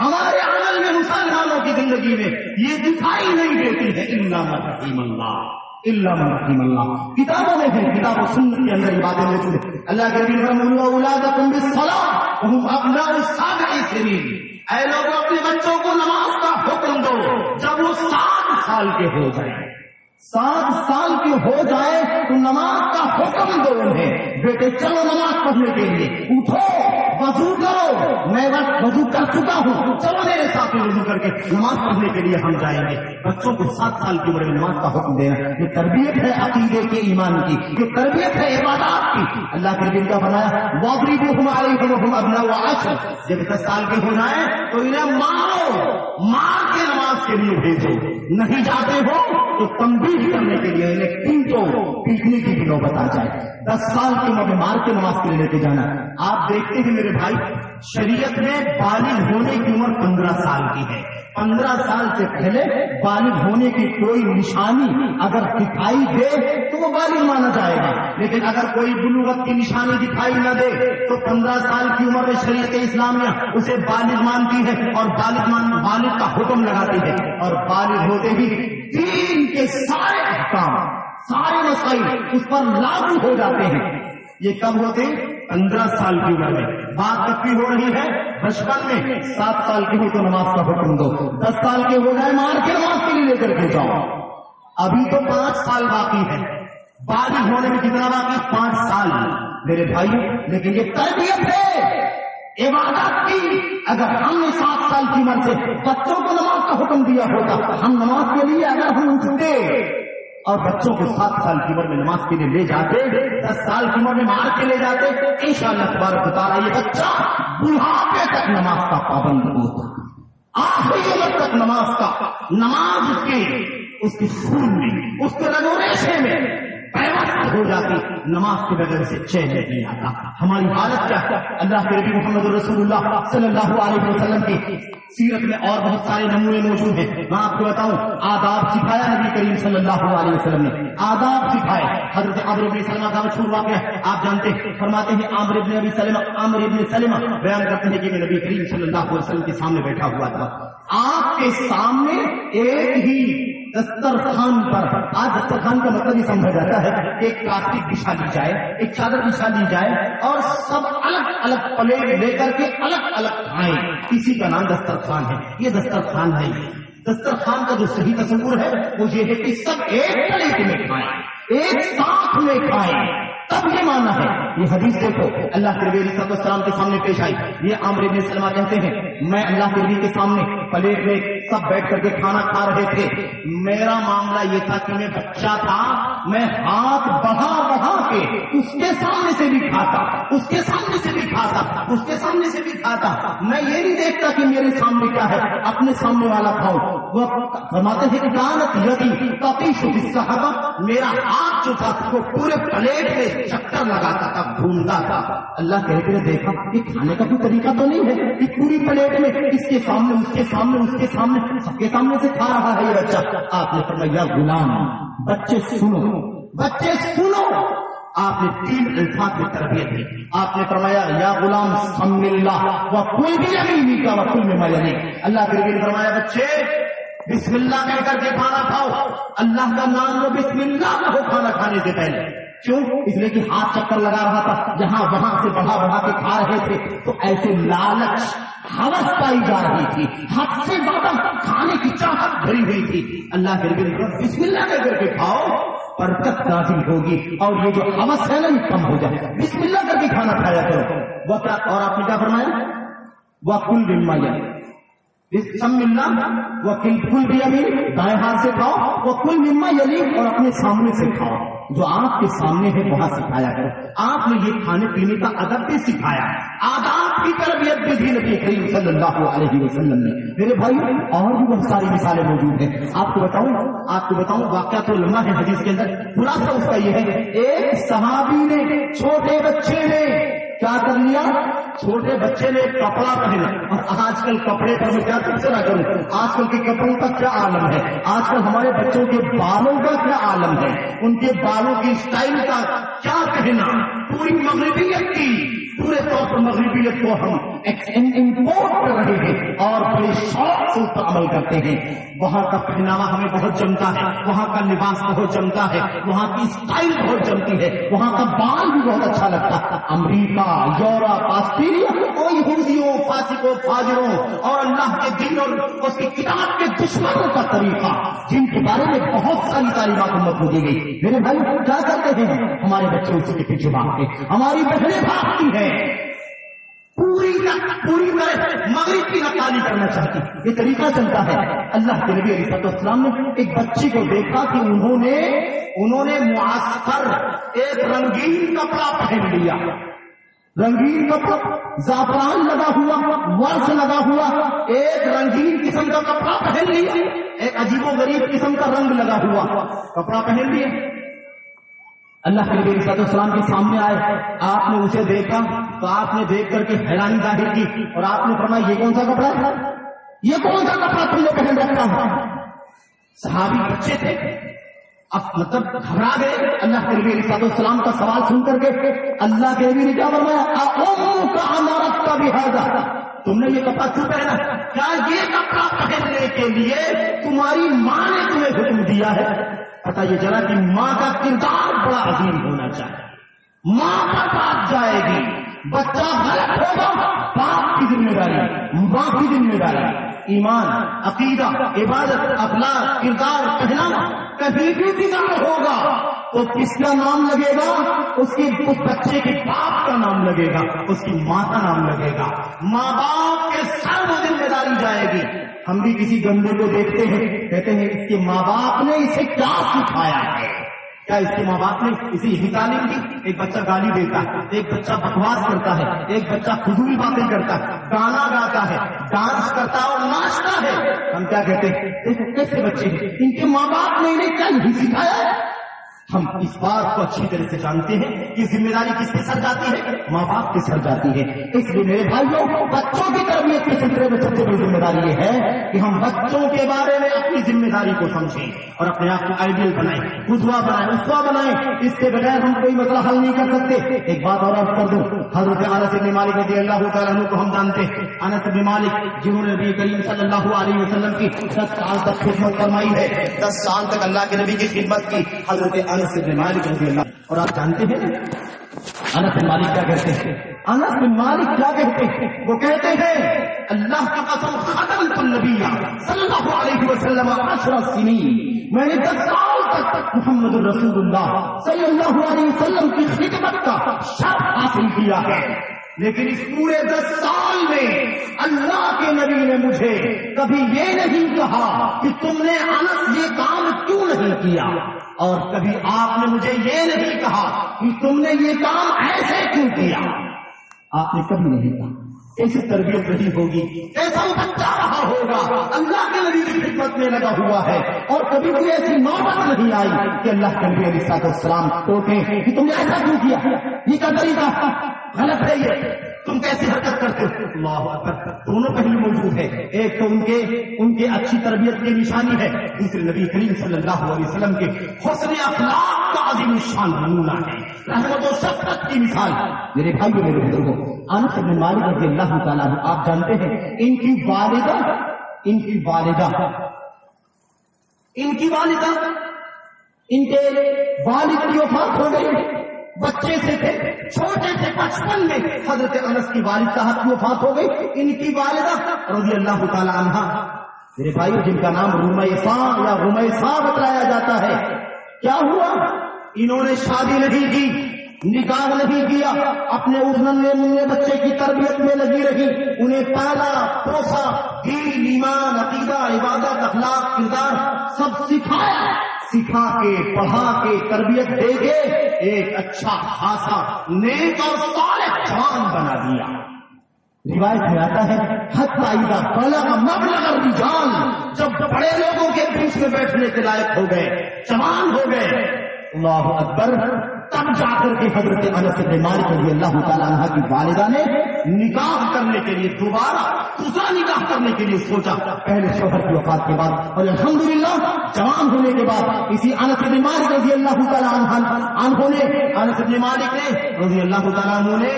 Speaker 3: ہمارے عمل میں، مسلمانوں کی زندگی میں یہ دکھائی نہیں دیتی ہے۔ الا من رحم اللہ، الا من رحم اللہ، کتابوں میں ہے، کتاب و سنت کے اندر یہ باتیں موجود ہیں۔ اللہ کے نبی فرمایا، اولادکم بالصلاۃ وهم ابناء 7 سنین، اے لوگوں اپنے بچوں کو نماز کا حکم دو جب وہ 7 سال کے ہو جائیں، 7 سال کے ہو جائے تو نماز کا حکم دو انہیں، بیٹے چلو نماز پڑھنے کے لیے، اٹھو وضو کرو، میں وضو کر چکا ہوں، چلو میرے ساتھ وضو کر کے نماز پڑھنے کے لیے ہم جائیں گے۔ بچوں کو 7 سال کی عمر میں نماز کا حکم دینا، یہ تربیت ہے عقیدے کے، ایمان کی، یہ تربیت ہے عبادات کی۔ اللہ کے نبی کا فرمایا، واضربوہم علیہم وہم ابناء 10، جب 10 سال کے ہو جائیں تو انہیں مارو، مار کے نماز کے لیے بھیجو، نہیں جاتے ہو تو تنبیہ کرنے کے لیے انہیں پیٹو، پیٹنے کی بھی نوبت آ جائے۔ 10 سال کی عمر میں مار کے نماز کے لیے لے کے جانا۔ آپ دیکھتے ہیں میرے بھائی، شریعت میں بالغ ہونے کی عمر 15 سال کی ہے۔ 15 سال سے پہلے بالغ ہونے کی کوئی نشانی اگر دکھائی دے تو وہ بالغ مانا جائے گا، لیکن اگر کوئی بلوغت کی نشانی دکھائی نہ دے تو 15 سال کی عمر میں شریعت اسلامیہ اسے بالغ مانتی ہے اور بالغ کا حکم لگاتی ہے، اور بالغ ہوتے ہی دین کے سارے احکام، سارے مسائل اس پر لاگو ہو جاتے ہیں۔ یہ کب ہوتے؟ 15 سال کی عمر میں۔ بات کب کی ہو رہی ہے؟ بچپن میں۔ 7 سال کی ہو تو نماز کا حکم دو، 10 سال کے ہو جائے مار کے نماز کے لیے لے کر کے جاؤ۔ ابھی تو 5 سال باقی ہے، بالغ ہونے میں کتنا باقی؟ 5 سال میرے بھائی، لیکن یہ تربیت ہے عبادت کی۔ اگر ہم نے 7 سال کی عمر سے بچوں کو نماز کا حکم دیا ہوتا، ہم نماز کے لیے اگر ہم اٹھتے اور بچوں کو 7 سال کی عمر میں نماز کے لیے لے جاتے، 10 سال کی عمر میں مار کے لے جاتے، انشاءاللہ تبارک و تعالیٰ یہ بچہ بڑھاپے تک نماز کا پابند ہوتا، آخری عمر تک نماز اس کے خون میں، اس کے رگ و ریشے میں پیوست ہو جاتی، نماز کے بغیر سے چین نہیں آتا۔ ہماری حالت کیا ہے؟ اللہ کے نبی محمد رسول اللہ صلی اللہ علیہ وسلم کی سیرت میں اور بہت سارے نمونے موجود ہیں۔ میں آپ کو بتاؤں، آداب سکھایا نبی کریم صلی اللہ علیہ وسلم نے، آداب سکھائے۔ حضرت عمرو بن سلمہ کا مشہور واقعہ آپ جانتے ہیں، فرماتے ہیں عمرو بن سلمہ بیان کرتے ہیں کہ میں نبی کریم صلی اللہ علیہ وسلم کے سامنے بیٹھا ہوا تھا، آپ کے سامنے ایک ہی دسترخوان پر، آج دسترخوان کا مطلب یہ سمجھا جاتا ہے کہ ایک پلاسٹک بچھا لی جائے، ایک چادر بچھا لی جائے اور سب الگ الگ پلیٹ لے کر کے الگ الگ کھائیں، اسی کا نام دسترخوان ہے۔ یہ دسترخوان ہے، دسترخوان کا جو صحیح تصور ہے وہ یہ ہے کہ سب ایک پلیٹ میں کھائیں، ایک ساتھ میں کھائیں، تب یہ مانا ہے۔ یہ حدیث دیکھو، اللہ کے نبی علیہ السلام کے سامنے پیش آئی۔ یہ عمرو بن سلمہ کہتے ہیں، میں اللہ کے نبی کے سامنے پلیٹ میں سب بیٹھ کر کے کھانا کھا رہے تھے، میرا معاملہ یہ تھا کہ میں بچہ تھا، میں ہاتھ بڑھا بڑھا کے اس کے سامنے سے بھی کھاتا، اس کے سامنے سے بھی کھاتا، اس کے سامنے سے بھی کھاتا. میں یہ نہیں دیکھتا کہ میرے سامنے کیا ہے، اپنے سامنے والا کھاؤں. وہ فرماتے ہیں کہ کانت یدی تطیش بالصحبہ، میرا ہاتھ جو تھا وہ پورے پلیٹ میں چکر لگاتا تھا، گھومتا تھا. اللہ کہتے ہیں دیکھا کہ کھانے کا کوئی طریقہ تو نہیں ہے کہ پوری پلیٹ میں اس کے سامنے اس کے سامنے اس کے سامنے سب کے سامنے سے کھا رہا ہے یہ بچہ. آپ نے فرمایا غلام، بچے سنو، بچے سنو. آپ نے 3 الفاظ میں تربیت دی. آپ نے فرمایا یا غلام سم اللہ وکل بیمینک وکل مما یلیک. اللہ کے نبی نے فرمایا بچے بسم اللہ کہہ کر کے کھانا کھاؤ، اللہ کا نام لو، بسم اللہ کہو کھانا کھانے سے پہلے. کیوں؟ اس لیے کہ ہاتھ چکر لگا رہا تھا، جہاں وہاں سے بڑھا بڑھا کے کھا رہے تھے تو ایسے لالچ ہوس پائی جا رہی تھی، حد سے زیادہ کھانے کی چاہت بھری ہوئی تھی. اللہ کے نبی نے بسم اللہ کہہ کر کے کھاؤ، برکت نازل ہوگی اور یہ جو ہوس ہے نا یہ کم ہو جائے. بسم اللہ کر کے کھانا کھایا کرو. وہ کیا اور آپ نے کیا فرمایا؟ وکل مما یلیک، بسم اللہ وکل کل بیمینک، دائیں ہاتھ سے کھاؤ، وکل مما یلیک، اور اپنے سامنے سے کھاؤ. جو آپ کے سامنے ہے وہاں سکھایا کرو. آپ نے یہ کھانے پینے کا ادب بھی سکھایا، آداب کی تربیت بھی دی نبی کریم صلی اللہ علیہ وسلم نے. میرے بھائی اور بھی بہت ساری مثالیں موجود ہیں. آپ کو بتاؤں واقعہ تو لمبا ہے حدیث کے اندر، خلاصہ اس کا یہ ہے ایک صحابی نے، چھوٹے بچے نے کیا کر لیا، چھوٹے بچے نے کپڑا پہنا. آج کل کپڑے پر میں کیا تبصرہ کروں، آج کل کے کپڑوں کا کیا عالم ہے، آج کل ہمارے بچوں کے بالوں کا کیا عالم ہے، ان کے بالوں کی اسٹائل کا کیا کہنا. پوری مغربیت کی، پورے طور پر مغربیت کو ہم امپورٹ کر رہے ہیں اور بڑے شوق سے اس پر عمل کرتے ہیں. وہاں کا پہناوا ہمیں بہت جمتا ہے، وہاں کا لباس بہت جمتا ہے، وہاں کی اسٹائل بہت جمتی ہے، وہاں کا بال بھی بہت اچھا لگتا ہے. امریکہ، یورپ، آسٹریلیا، وہ یہودیوں، فاسقوں، فاجروں اور اللہ کے دین اور اس کی کتاب کے دشمنوں کا طریقہ، جن کے بارے میں بہت ساری تعلیمات امت کو دی گئی. میرے بھائی کیا کرتے ہیں ہمارے بچے اس کے پیچھے بھاگتے، ہماری بہنیں بھاگتی ہیں، پوری طرح مغرب کی نقالی کرنا چاہتی. یہ طریقہ چلتا ہے. اللہ کے نبی علیہ السلام نے ایک بچی کو دیکھا کہ انہوں نے معسکر ایک رنگین کپڑا پہن لیا، رنگین کپڑا، زعفران لگا ہوا، ورس لگا ہوا، ایک رنگین قسم کا کپڑا پہن لیا، ایک عجیب و غریب قسم کا رنگ لگا ہوا کپڑا پہن لیا. اللہ کے نبی علیہ السلام کے سامنے آئے، آپ نے اسے دیکھا تو آپ نے دیکھ کر کے حیرانی ظاہر کی اور آپ نے فرمایا یہ کون سا کپڑا ہے، یہ کون سا کپڑا تم نے پہن رکھا ہے. صحابی بچے تھے، اب مطلب گھبرا گئے. اللہ کے نبی علیہ السلام کا سوال سن کر کے اللہ کے نبی نے کیا فرمایا، تم نے یہ کپڑا کیوں پہنا، کیا یہ کپڑا پہننے کے لیے تمہاری ماں نے تمہیں حکم دیا ہے. بتائیے ذرا کہ ماں کا کردار بڑا عظیم ہونا چاہیے. ماں پر بات جائے گی، بچہ غلط ہوگا، باپ کی ذمہ داری، ماں کی ذمہ داری. ایمان، عقیدہ، عبادت، اخلاق، کردار، پہناوا کبھی بھی بگاڑ ہوگا تو کس کا نام لگے گا، اس بچے کے باپ کا نام لگے گا، اس کی ماں کا نام لگے گا. ماں باپ کے سر وہ ذمہ داری جائے گی. ہم بھی کسی گندے کو دیکھتے ہیں، کہتے ہیں اس کے ماں باپ نے اسے کیا سکھایا ہے، کیا اس کے ماں باپ نے اسے یہی تعلیم دی. ایک بچہ گالی دیتا ہے، ایک بچہ بکواس کرتا ہے، ایک بچہ فضول باتیں کرتا ہے، گانا گاتا ہے، ڈانس کرتا ہے اور ناچتا ہے. ہم کیا کہتے ہیں کیسے بچے ہیں، ان کے ماں باپ نے انہیں کیا نہیں سکھایا. ہم اس بات کو اچھی طرح سے جانتے ہیں کہ ذمہ داری کس کے سر جاتی ہے، ماں باپ کے سر جاتی ہے. اس لیے میرے بھائیوں بچوں کی تربیت کے سلسلے میں سب سے بڑی ذمہ داری یہ ہے کہ ہم بچوں کے بارے میں اپنی ذمہ داری کو سمجھیں اور اپنے آپ کو آئیڈیل بنائیں، قدوہ بنائیں، اسوہ بنائیں. اس کے بغیر ہم کوئی مسئلہ حل نہیں کر سکتے. ایک بات اور عرض کر دوں، حضرت انس بن مالک رضی اللہ تعالیٰ عنہ کو ہم جانتے ہیں. انس بن مالک جنہوں نے نبی کریم صلی اللہ علیہ وسلم کی 10 سال تک خدمت فرمائی ہے، 10 سال تک اللہ کے نبی کی خدمت کی. حضرت انس بن مالک رضی اللہ، اور آپ جانتے ہیں انس بن مالک کیا کہتے ہیں، انس بن مالک کیا کہتے ہیں، وہ کہتے ہیں اللہ کی قسم خطبت النبی صلی اللہ علیہ وسلم 10 سنین، میں نے 10 سال تک محمد رسول اللہ صلی اللہ علیہ وسلم کی خدمت کا شرف حاصل کیا ہے. لیکن اس پورے 10 سال میں اللہ کے نبی نے مجھے کبھی یہ نہیں کہا کہ تم نے انس یہ کام کیوں نہیں کیا، اور کبھی آپ نے مجھے یہ نہیں کہا کہ تم نے یہ کام ایسے کیوں کیا. آپ نے کبھی نہیں کہا. ایسی تربیت رہی ہوگی, ایسا بچہ رہا ہوگا, اللہ کے نبی کی خدمت میں لگا ہوا ہے, اور کبھی کوئی ایسی نوبت نہیں آئی کہ اللہ کے نبی علیہ السلام ٹوکیں کہ تم نے ایسا کیوں کیا, یہ کا طریقہ غلط ہے, یہ تم کیسی حرکت کرتے ہو. اللہ اکبر. دونوں پہلو موجود ہے. ایک تو ان کے اچھی تربیت کی نشانی ہے, دوسرے نبی کریم صلی اللہ علیہ وسلم کے حسن اخلاق کا عظیم الشان نمونہ ہے, رحمت و شفقت کی مثال. میرے بھائیو, میرے بزرگوں, انس بن مالک رضی اللہ تعالیٰ عنہ, آپ جانتے ہیں ان کی والدہ ان کے والد کی وفات ہو گئی. بچے سے تھے, چھوٹے سے, بچپن میں حضرت انس کی والد صاحب کی وفات ہو گئی. ان کی والدہ رضی اللہ تعالی عنہا, میرے بھائیو, جن کا نام رمیثہ یا رمیثہ بتلایا جاتا ہے, کیا ہوا؟ انہوں نے شادی نہیں کی, نکاح نہیں کیا, اپنے اس ننھے بچے کی تربیت میں لگی رہی, انہیں پالا پوسا, دین, ایمان, عقیدہ, عبادت, اخلاق, کردار سب سکھا کے پڑھا کے تربیت دے کے ایک اچھا خاصا نیک اور صالح جوان بنا دیا. روایت میں آتا ہے حتی اذا بلغ مبلغ الرجال, جب بڑے لوگوں کے بیچ میں بیٹھنے کے لائق ہو گئے, جوان ہو گئے, اللہ اکبر, تب جا کر کے حضرت انس بن مالک رضی اللہ تعالیٰ عنہ کی والدہ نے نکاح کرنے کے لیے, دوبارہ دوسرا نکاح کرنے کے لیے سوچا, پہلے شوہر کی وفات کے بعد, اور الحمدللہ جوان ہونے کے بعد اسی انس بن مالک رضی اللہ تعالیٰ عنہ نے, انس بن مالک نے رضی اللہ تعالیٰ عنہ نے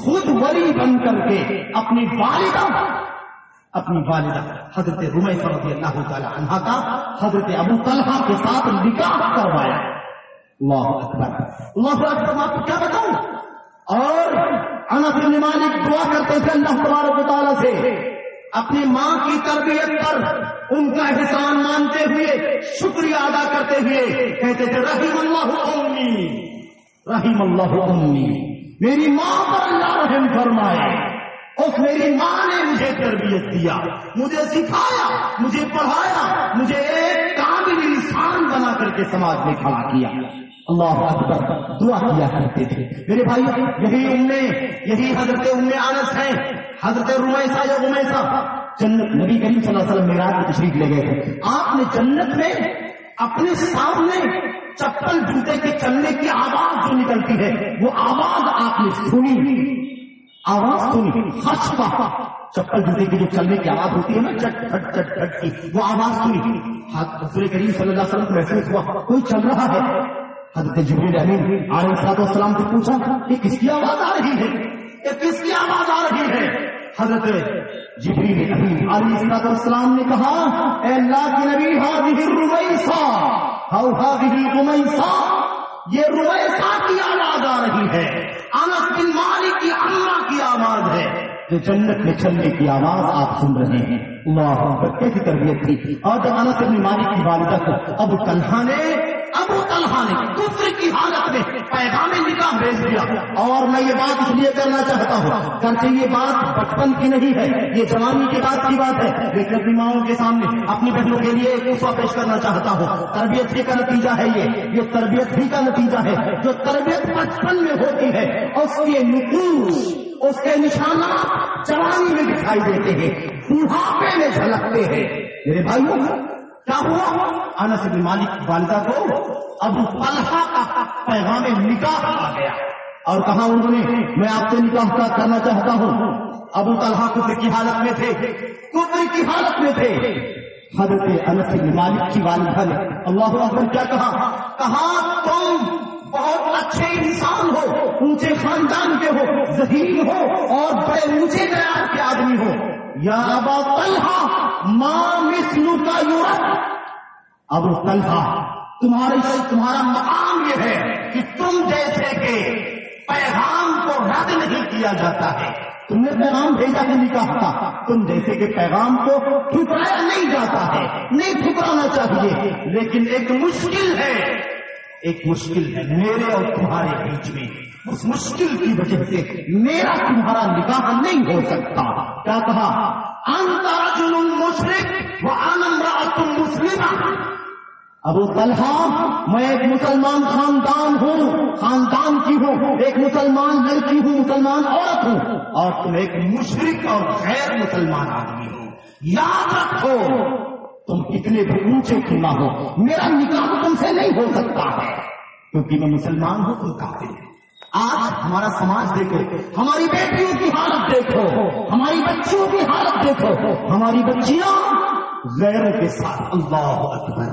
Speaker 3: خود ولی بن کر کے اپنی والدہ حضرت رمیثہ رضی اللہ تعالیٰ عنہ کا حضرت ابو طلحہ کے ساتھ نکاح کروایا. اللہ اکبر, اللہ اکبر. میں آپ کو کیا بتاؤں. اور انس بن مالک دعا کرتے تھے اللہ تبارک و تعالیٰ سے, اپنی ماں کی تربیت پر ان کا احسان مانتے ہوئے, شکریہ ادا کرتے ہوئے کہتے تھے رحم اللہ امی, میری ماں پر اللہ رحم فرمائے, اس میری ماں نے مجھے تربیت دیا, مجھے سکھایا, مجھے پڑھایا, مجھے ایک کامل انسان بنا کر کے سماج میں کھڑا کیا. اللہ اکبر. دعا کیا کرتے تھے. میرے بھائی, یہی حضرت انس ہیں, حضرت رمیثہ یا رمیثہ, جنت نبی کریم صلی اللہ علیہ وسلم معراج میں تشریف لے گئے تھے. آپ نے جنت میں اپنے سامنے چپل جوتے کے چلنے کی آواز جو نکلتی ہے, وہ آواز آپ نے سنی, خشبہ, چپل جوتے کی جو چلنے کی آواز ہوتی ہے نا, چٹ چٹ چٹ چٹ کی, وہ آواز سنی. رسول کریم صلی اللہ علیہ وسلم کو محسوس ہوا کوئی چل رہا ہے. حضرت جبریل امین علیہ السلام سے پوچھا کہ کس کی آواز آ رہی ہے, یہ کس کی آواز آ رہی ہے؟ حضرت جبریل امین علیہ السلام نے کہا, اے اللہ کے نبی, ہذہ رمیثہ او ہذہ رمیثہ, یہ رمیثہ کی آواز آ رہی ہے, انس بن مالک کی اماں کی آواز ہے, جو جنت میں چلنے کی آواز آپ سن رہے ہیں. اللہ اکبر, کیسی تربیت تھی. اور جب انس بن مالک کی والدہ کو ابو طلحہ نے کفر کی حالت میں پیغام نکاح بھیج دیا. اور میں یہ بات اس لیے کرنا چاہتا ہوں, گرچہ یہ بات بچپن کی نہیں ہے, یہ جوانی کے بعد کی بات ہے, لیکن اپنی ماؤں کے سامنے اپنی بہنوں کے لیے ایک اسوہ پیش کرنا چاہتا ہوں. تربیت ہی کا نتیجہ ہے, یہ تربیت ہی کا نتیجہ ہے. جو تربیت بچپن میں ہوتی ہے, اس کے نقوش, اس کے نشانات جوانی میں دکھائی دیتے ہیں, بڑھاپے میں جھلکتے ہیں. میرے بھائیوں, کیا ہوا؟ انس بن مالک کی والدہ کو ابو طلحہ کا پیغام نکاح آ گیا, اور کہا انہوں نے, میں آپ سے نکاح کرنا چاہتا ہوں. ابو طلحہ کفر کی حالت میں تھے, حضرت انس بن مالک کی والدہ نے اللہ اکبر کیا کہا, تم بہت اچھے انسان ہو, اونچے خاندان کے ہو, ذہین ہو, اور بڑے اونچے معیار کے آدمی ہو. یا ابا طلحہ ما مثلک یرد, ابو طلحہ تمہارا مقام یہ ہے کہ تم جیسے کہ پیغام کو رد نہیں کیا جاتا ہے. تم نے پیغام بھیجا کہ نکاح کا, تم جیسے کہ پیغام کو ٹھکرایا نہیں جاتا ہے, نہیں ٹھکرانا چاہیے. لیکن ایک مشکل ہے میرے اور تمہارے بیچ میں. اس مشکل کی وجہ سے میرا تمہارا نکاح نہیں ہو سکتا. کیا کہا؟ انت رجل مشرک وانا امرأة مسلمہ, ابو طلحہ میں ایک مسلمان خاندان ہوں، خاندان کی ہوں، ایک مسلمان لڑکی ہوں، مسلمان عورت ہوں، اور تم ایک مشرک اور غیر مسلمان آدمی ہو. یاد رکھو تم کتنے بھی اونچے کیوں نہ ہو، میرا نکاح تم سے نہیں ہو سکتا ہے کیونکہ میں مسلمان ہوں، تم کافر ہو. آج ہمارا سماج دیکھو، ہماری بیٹیوں کی حالت دیکھو، ہماری بچیوں کی حالت دیکھو، ہماری بچیاں غیروں کے ساتھ، اللہ اکبر،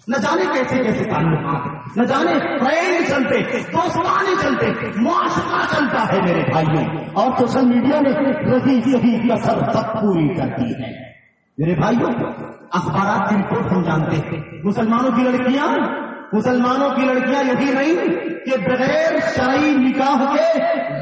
Speaker 3: نہ جانے کیسے کیسے تعلقات، نہ جانے فرینڈ چلتے، دوستانے چلتے، معاشرہ چلتا ہے میرے بھائیوں. اور سوشل میڈیا نے رہی صحیح کسر سب پوری کر دی ہے میرے بھائیوں. اخبارات کی رپورٹ ہم جانتے ہیں، مسلمانوں کی لڑکیاں یہی نہیں کہ بغیر شرعی نکاح کے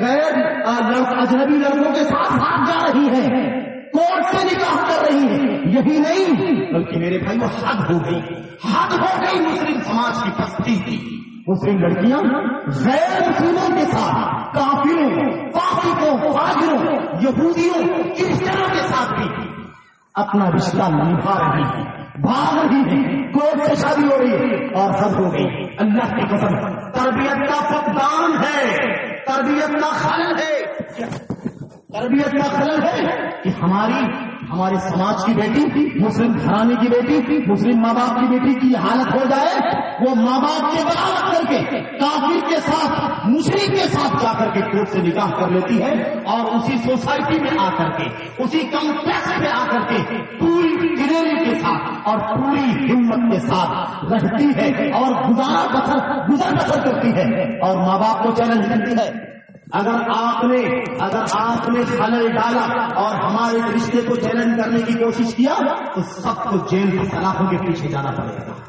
Speaker 3: غیر اجنبی لڑکوں کے ساتھ جا رہی ہیں، کورٹ سے نکاح کر رہی ہیں. یہی نہیں بلکہ میرے بھائیوں حد ہو گئی مسلم سماج کی پستی کی. مسلم لڑکیاں غیر مسلموں کے ساتھ، کافروں، فاسقوں، فاجروں، یہودیوں، کرسچنوں کے ساتھ بھی اپنا رشتہ نبھا رہی ہے، بھاگ رہی ہے. کورٹ سے شادی ہو رہی ہے اور سب ہو گئی. اللہ کی قسم تربیت کا فقدان ہے، تربیت کا خلل ہے کہ ہمارے سماج کی بیٹی، مسلم گھرانے کی بیٹی، مسلم ماں باپ کی بیٹی کی حالت ہو جائے، وہ ماں باپ کے بغاوت کر کے کافر کے ساتھ، مشرک کے ساتھ جا کر کے کورٹ سے نکاح کر لیتی ہے اور اسی سوسائٹی میں آ کر کے، اسی کمپلیکس میں آ کر کے پوری گریری کے ساتھ اور پوری ہمت کے ساتھ رہتی ہے اور گزر بسر کرتی ہے اور ماں باپ کو چیلنج کرتی ہے. اگر آپ نے خلل ڈالا اور ہمارے رشتے کو چیلنج کرنے کی کوشش کیا تو سب کو جیل کی سلاخوں کے پیچھے جانا پڑے گا.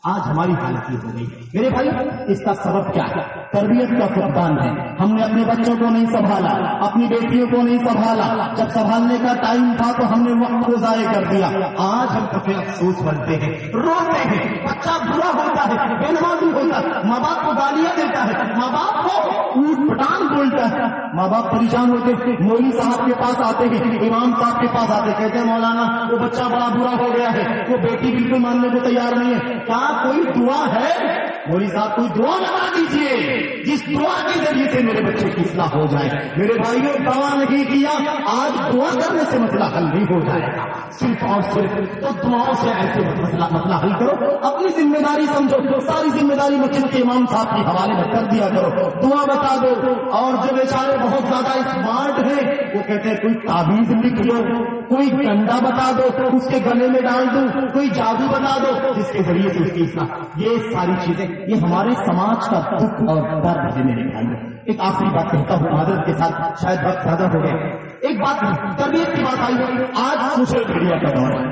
Speaker 3: آج ہماری حالت یہ ہو گئی میرے بھائی. اس کا سبب کیا ہے؟ تربیت کا فقدان ہے. ہم نے اپنے بچوں کو نہیں سنبھالا، اپنی بیٹیوں کو نہیں سنبھالا. جب سنبھالنے کا ٹائم تھا تو ہم نے وقت کو ضائع کر دیا. آج ہم کافی افسوس بنتے ہیں، روتے ہیں. بچہ برا ہوتا ہے، بے نمازی ہوتا ہے، ماں باپ کو گالیاں دیتا ہے، ماں باپ کو اوٹ پٹانگ بولتا ہے. ماں باپ پریشان ہوتے ہیں، مولوی صاحب کے پاس آتے ہیں، امام صاحب کے پاس آتے، کہتے ہیں مولانا وہ بچہ بڑا برا ہو گیا ہے، وہ بیٹی بالکل ماننے کو تیار نہیں ہے. کیا کوئی دعا ہے؟ مولوی صاحب کوئی دعا لگا دیجیے جس دعا کے ذریعے سے میرے بچے کی اصلاح ہو جائے. میرے بھائیوں دعا نہیں کیا، آج دعا کرنے سے مسئلہ حل نہیں ہو جائے گا. صرف اور صرف تو دعاؤں سے ایسے مسئلہ حل کرو. اپنی ذمہ داری سمجھو، ساری ذمہ داری بچوں کے امام صاحب کے حوالے میں کر دیا کرو. دعا بتا دو. اور جو بیچارے بہت زیادہ اسمارٹ ہیں وہ کہتے ہیں کوئی تعویذ لکھ دو، کوئی ڈنڈا بتا دو اس کے گلے میں ڈال دو، کوئی جادو بتا دو جس کے ذریعے سے اس کی اصلاح. یہ ساری چیزیں یہ ہمارے سماج کا دکھ اور درد ہے میرے بھائی. ایک آخری بات کہتا ہوں معذرت کے ساتھ، شاید وقت زیادہ ہو گیا. ایک بات تربیت کی بات آئی. آج سوشل میڈیا کا دور ہے،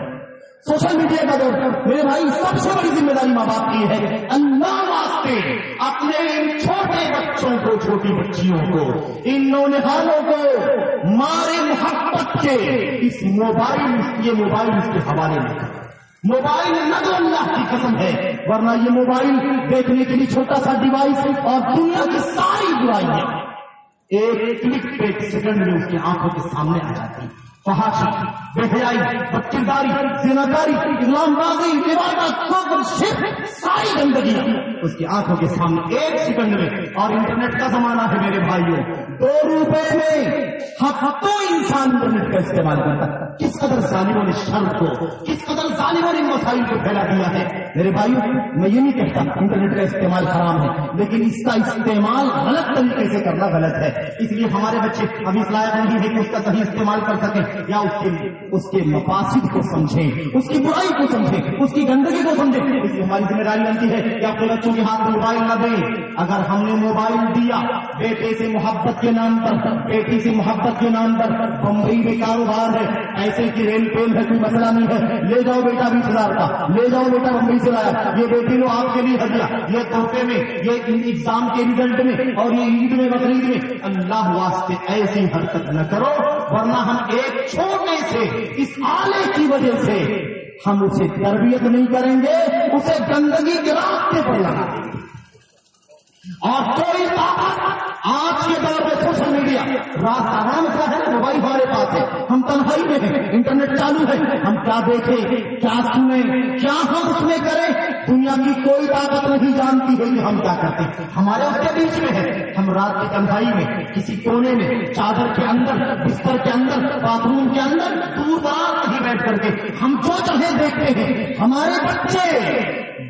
Speaker 3: سوشل میڈیا کا دور. میرے بھائی سب سے بڑی ذمہ داری ماں باپ کی ہے. اللہ واسطے اپنے ان چھوٹے بچوں کو، چھوٹی بچیوں کو، ان نونہالوں کو مارے محبت کے اس موبائل اس کے حوالے میں موبائل نہ دو. اللہ کی قسم ہے، ورنہ یہ موبائل دیکھنے کے لیے چھوٹا سا ڈیوائس اور دنیا کی ساری برائیاں ایک کلک پہ، ایک سیکنڈ میں اس کی آنکھوں کے سامنے آ جاتی. فحاشی، بے حیائی، بدکرداری، زناکاری، اسلام بازی، عبادت، شرک، ساری گندگی اس کی آنکھوں کے سامنے ایک سیکنڈ میں. اور انٹرنیٹ کا زمانہ ہے میرے بھائیوں، 2 روپے میں ہفتوں انسان انٹرنیٹ کا استعمال کرتا ہے. کس قدر ظالموں نے شر کو، کس قدر ظالموں نے مسائل کو پھیلا دیا ہے میرے بھائیوں. میں یہ نہیں کہتا انٹرنیٹ کا استعمال حرام ہے، لیکن اس کا استعمال غلط طریقے سے کرنا غلط ہے. اس لیے ہمارے بچے ابھی اس لائق نہیں ہے کہ اس کا صحیح استعمال کر سکیں یا اس کے مقاصد کو سمجھیں، اس کی برائی کو سمجھیں، اس کی گندگی کو سمجھیں. اس لیے ہماری ذمہ داری بنتی ہے کہ اپنے بچوں کے ہاتھ میں موبائل نہ دیں. اگر ہم نے موبائل دیا بیٹے سے محبت کے نام پر، بیٹی سے محبت کے نام پر، بمبئی میں کاروبار ہے، ایسے کی ریل پیل ہے، کوئی مسئلہ نہیں ہے، لے جاؤ بیٹا 20,000 کا، لے جاؤ بیٹا بمبئی سے لایا، یہ بیٹی لو آپ کے لیے ہدیہ، یہ تحفے میں، یہ ایگزام کے رزلٹ میں، اور یہ عید میں، بقرعید میں. اللہ واسطے ایسی حرکت نہ کرو، ورنہ ہم ایک چھوٹے سے اس آلے کی وجہ سے ہم اسے تربیت نہیں کریں گے، اسے گندگی کے راستے پر لگا دیں گے. اور کوئی طاقت آج کے دور میں سوشل میڈیا راستہ ہے، موبائل ہمارے پاس ہے، ہم تنہائی میں ہیں، انٹرنیٹ چالو ہے، ہم کیا دیکھیں، کیا سنیں، کیا ہم اس میں کریں، دنیا کی کوئی طاقت نہیں جانتی ہے کہ ہم کیا کرتے ہیں۔ ہمارے اس کے بیچ میں ہے، ہم رات کی تنہائی میں کسی کونے میں چادر کے اندر، بستر کے اندر، باتھ روم کے اندر دور دراز نہیں بیٹھ کر کے ہم جو چاہے دیکھتے ہیں۔ ہمارے بچے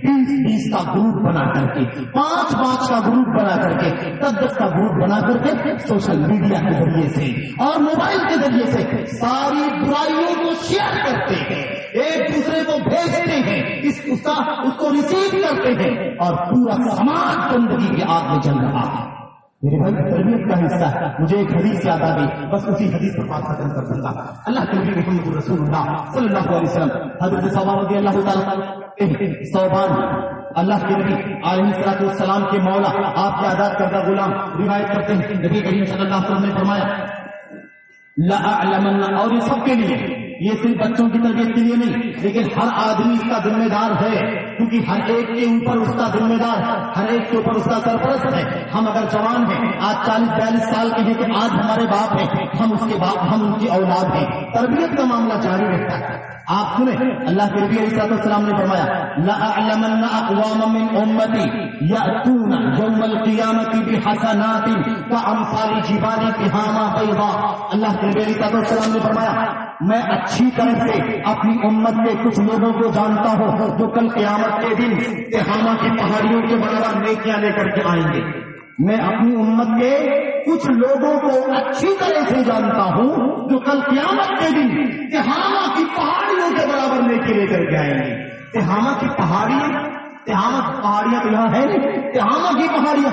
Speaker 3: 20 کا گروپ بنا کر کے، 5 کا گروپ بنا کر کے، 10 کا گروپ بنا کر کے سوشل میڈیا کے ذریعے سے اور موبائل کے ذریعے سے ساری برائیوں کو شیئر کرتے ہیں، ایک دوسرے کو بھیجتے ہیں، اس کو ریسیو کرتے ہیں، اور پورا سماج گندگی کی آگ میں جل رہا ہے۔ میرے بھائی تربیت کا حصہ ہے، مجھے ایک حدیث یاد آ گئی، بس اسی حدیث پر بات ختم کر دوں گا۔ اللہ کے نبی محمد رسول اللہ صلی اللہ علیہ وسلم حضرت ثوبان رضی اللہ تعالیٰ ثوبان اللہ کے نبی علیہ السلام کے مولا، آپ کے آزاد کردہ غلام روایت کرتے ہیں، نبی کریم صلی اللہ علیہ وسلم نے فرمایا لَأَعْلَمَنَّ، اور یہ سب کے لیے، یہ صرف بچوں کی تربیت کے لیے نہیں، لیکن ہر آدمی اس کا ذمہ دار ہے، کیونکہ ہر ایک کے اوپر اس کا ذمہ دار، ہر ایک کے اوپر اس کا سرپرست ہے۔ ہم اگر جوان ہیں، آج 40-42 سال کے ہیں، کہ آج ہمارے باپ ہیں، ہم اس کے باپ، ہم ان کی اولاد ہیں، تربیت کا معاملہ جاری رہتا ہے۔ آپ سنیں، اللہ کے نبی علیہ السلام نے فرمایا لَأَعْلَمَنَّ أَقْوَامًا مِّنْ أُمَّتِي يَأْتُونَ يَوْمَ الْقِيَامَةِ بِحَسَنَاتٍ كَأَمْثَالِ جِبَالِ تِهَامَ بَيْضَاء۔ اللہ کے نبی علیہ السلام نے فرمایا میں اچھی طرح سے اپنی امت کے کچھ لوگوں کو جانتا ہوں جو کل قیامت کے دن تہامہ کی پہاڑیوں کے برابر نیکیاں لے کر کے آئیں گے۔ میں اپنی امت کے کچھ لوگوں کو اچھی طرح سے جانتا ہوں جو کل قیامت کے دن تہامہ کی پہاڑیوں کے برابر نیکی لے کر کے آئیں گے۔ تہامہ کی پہاڑیاں تو یہاں ہے نہیں، تہامہ کی پہاڑیاں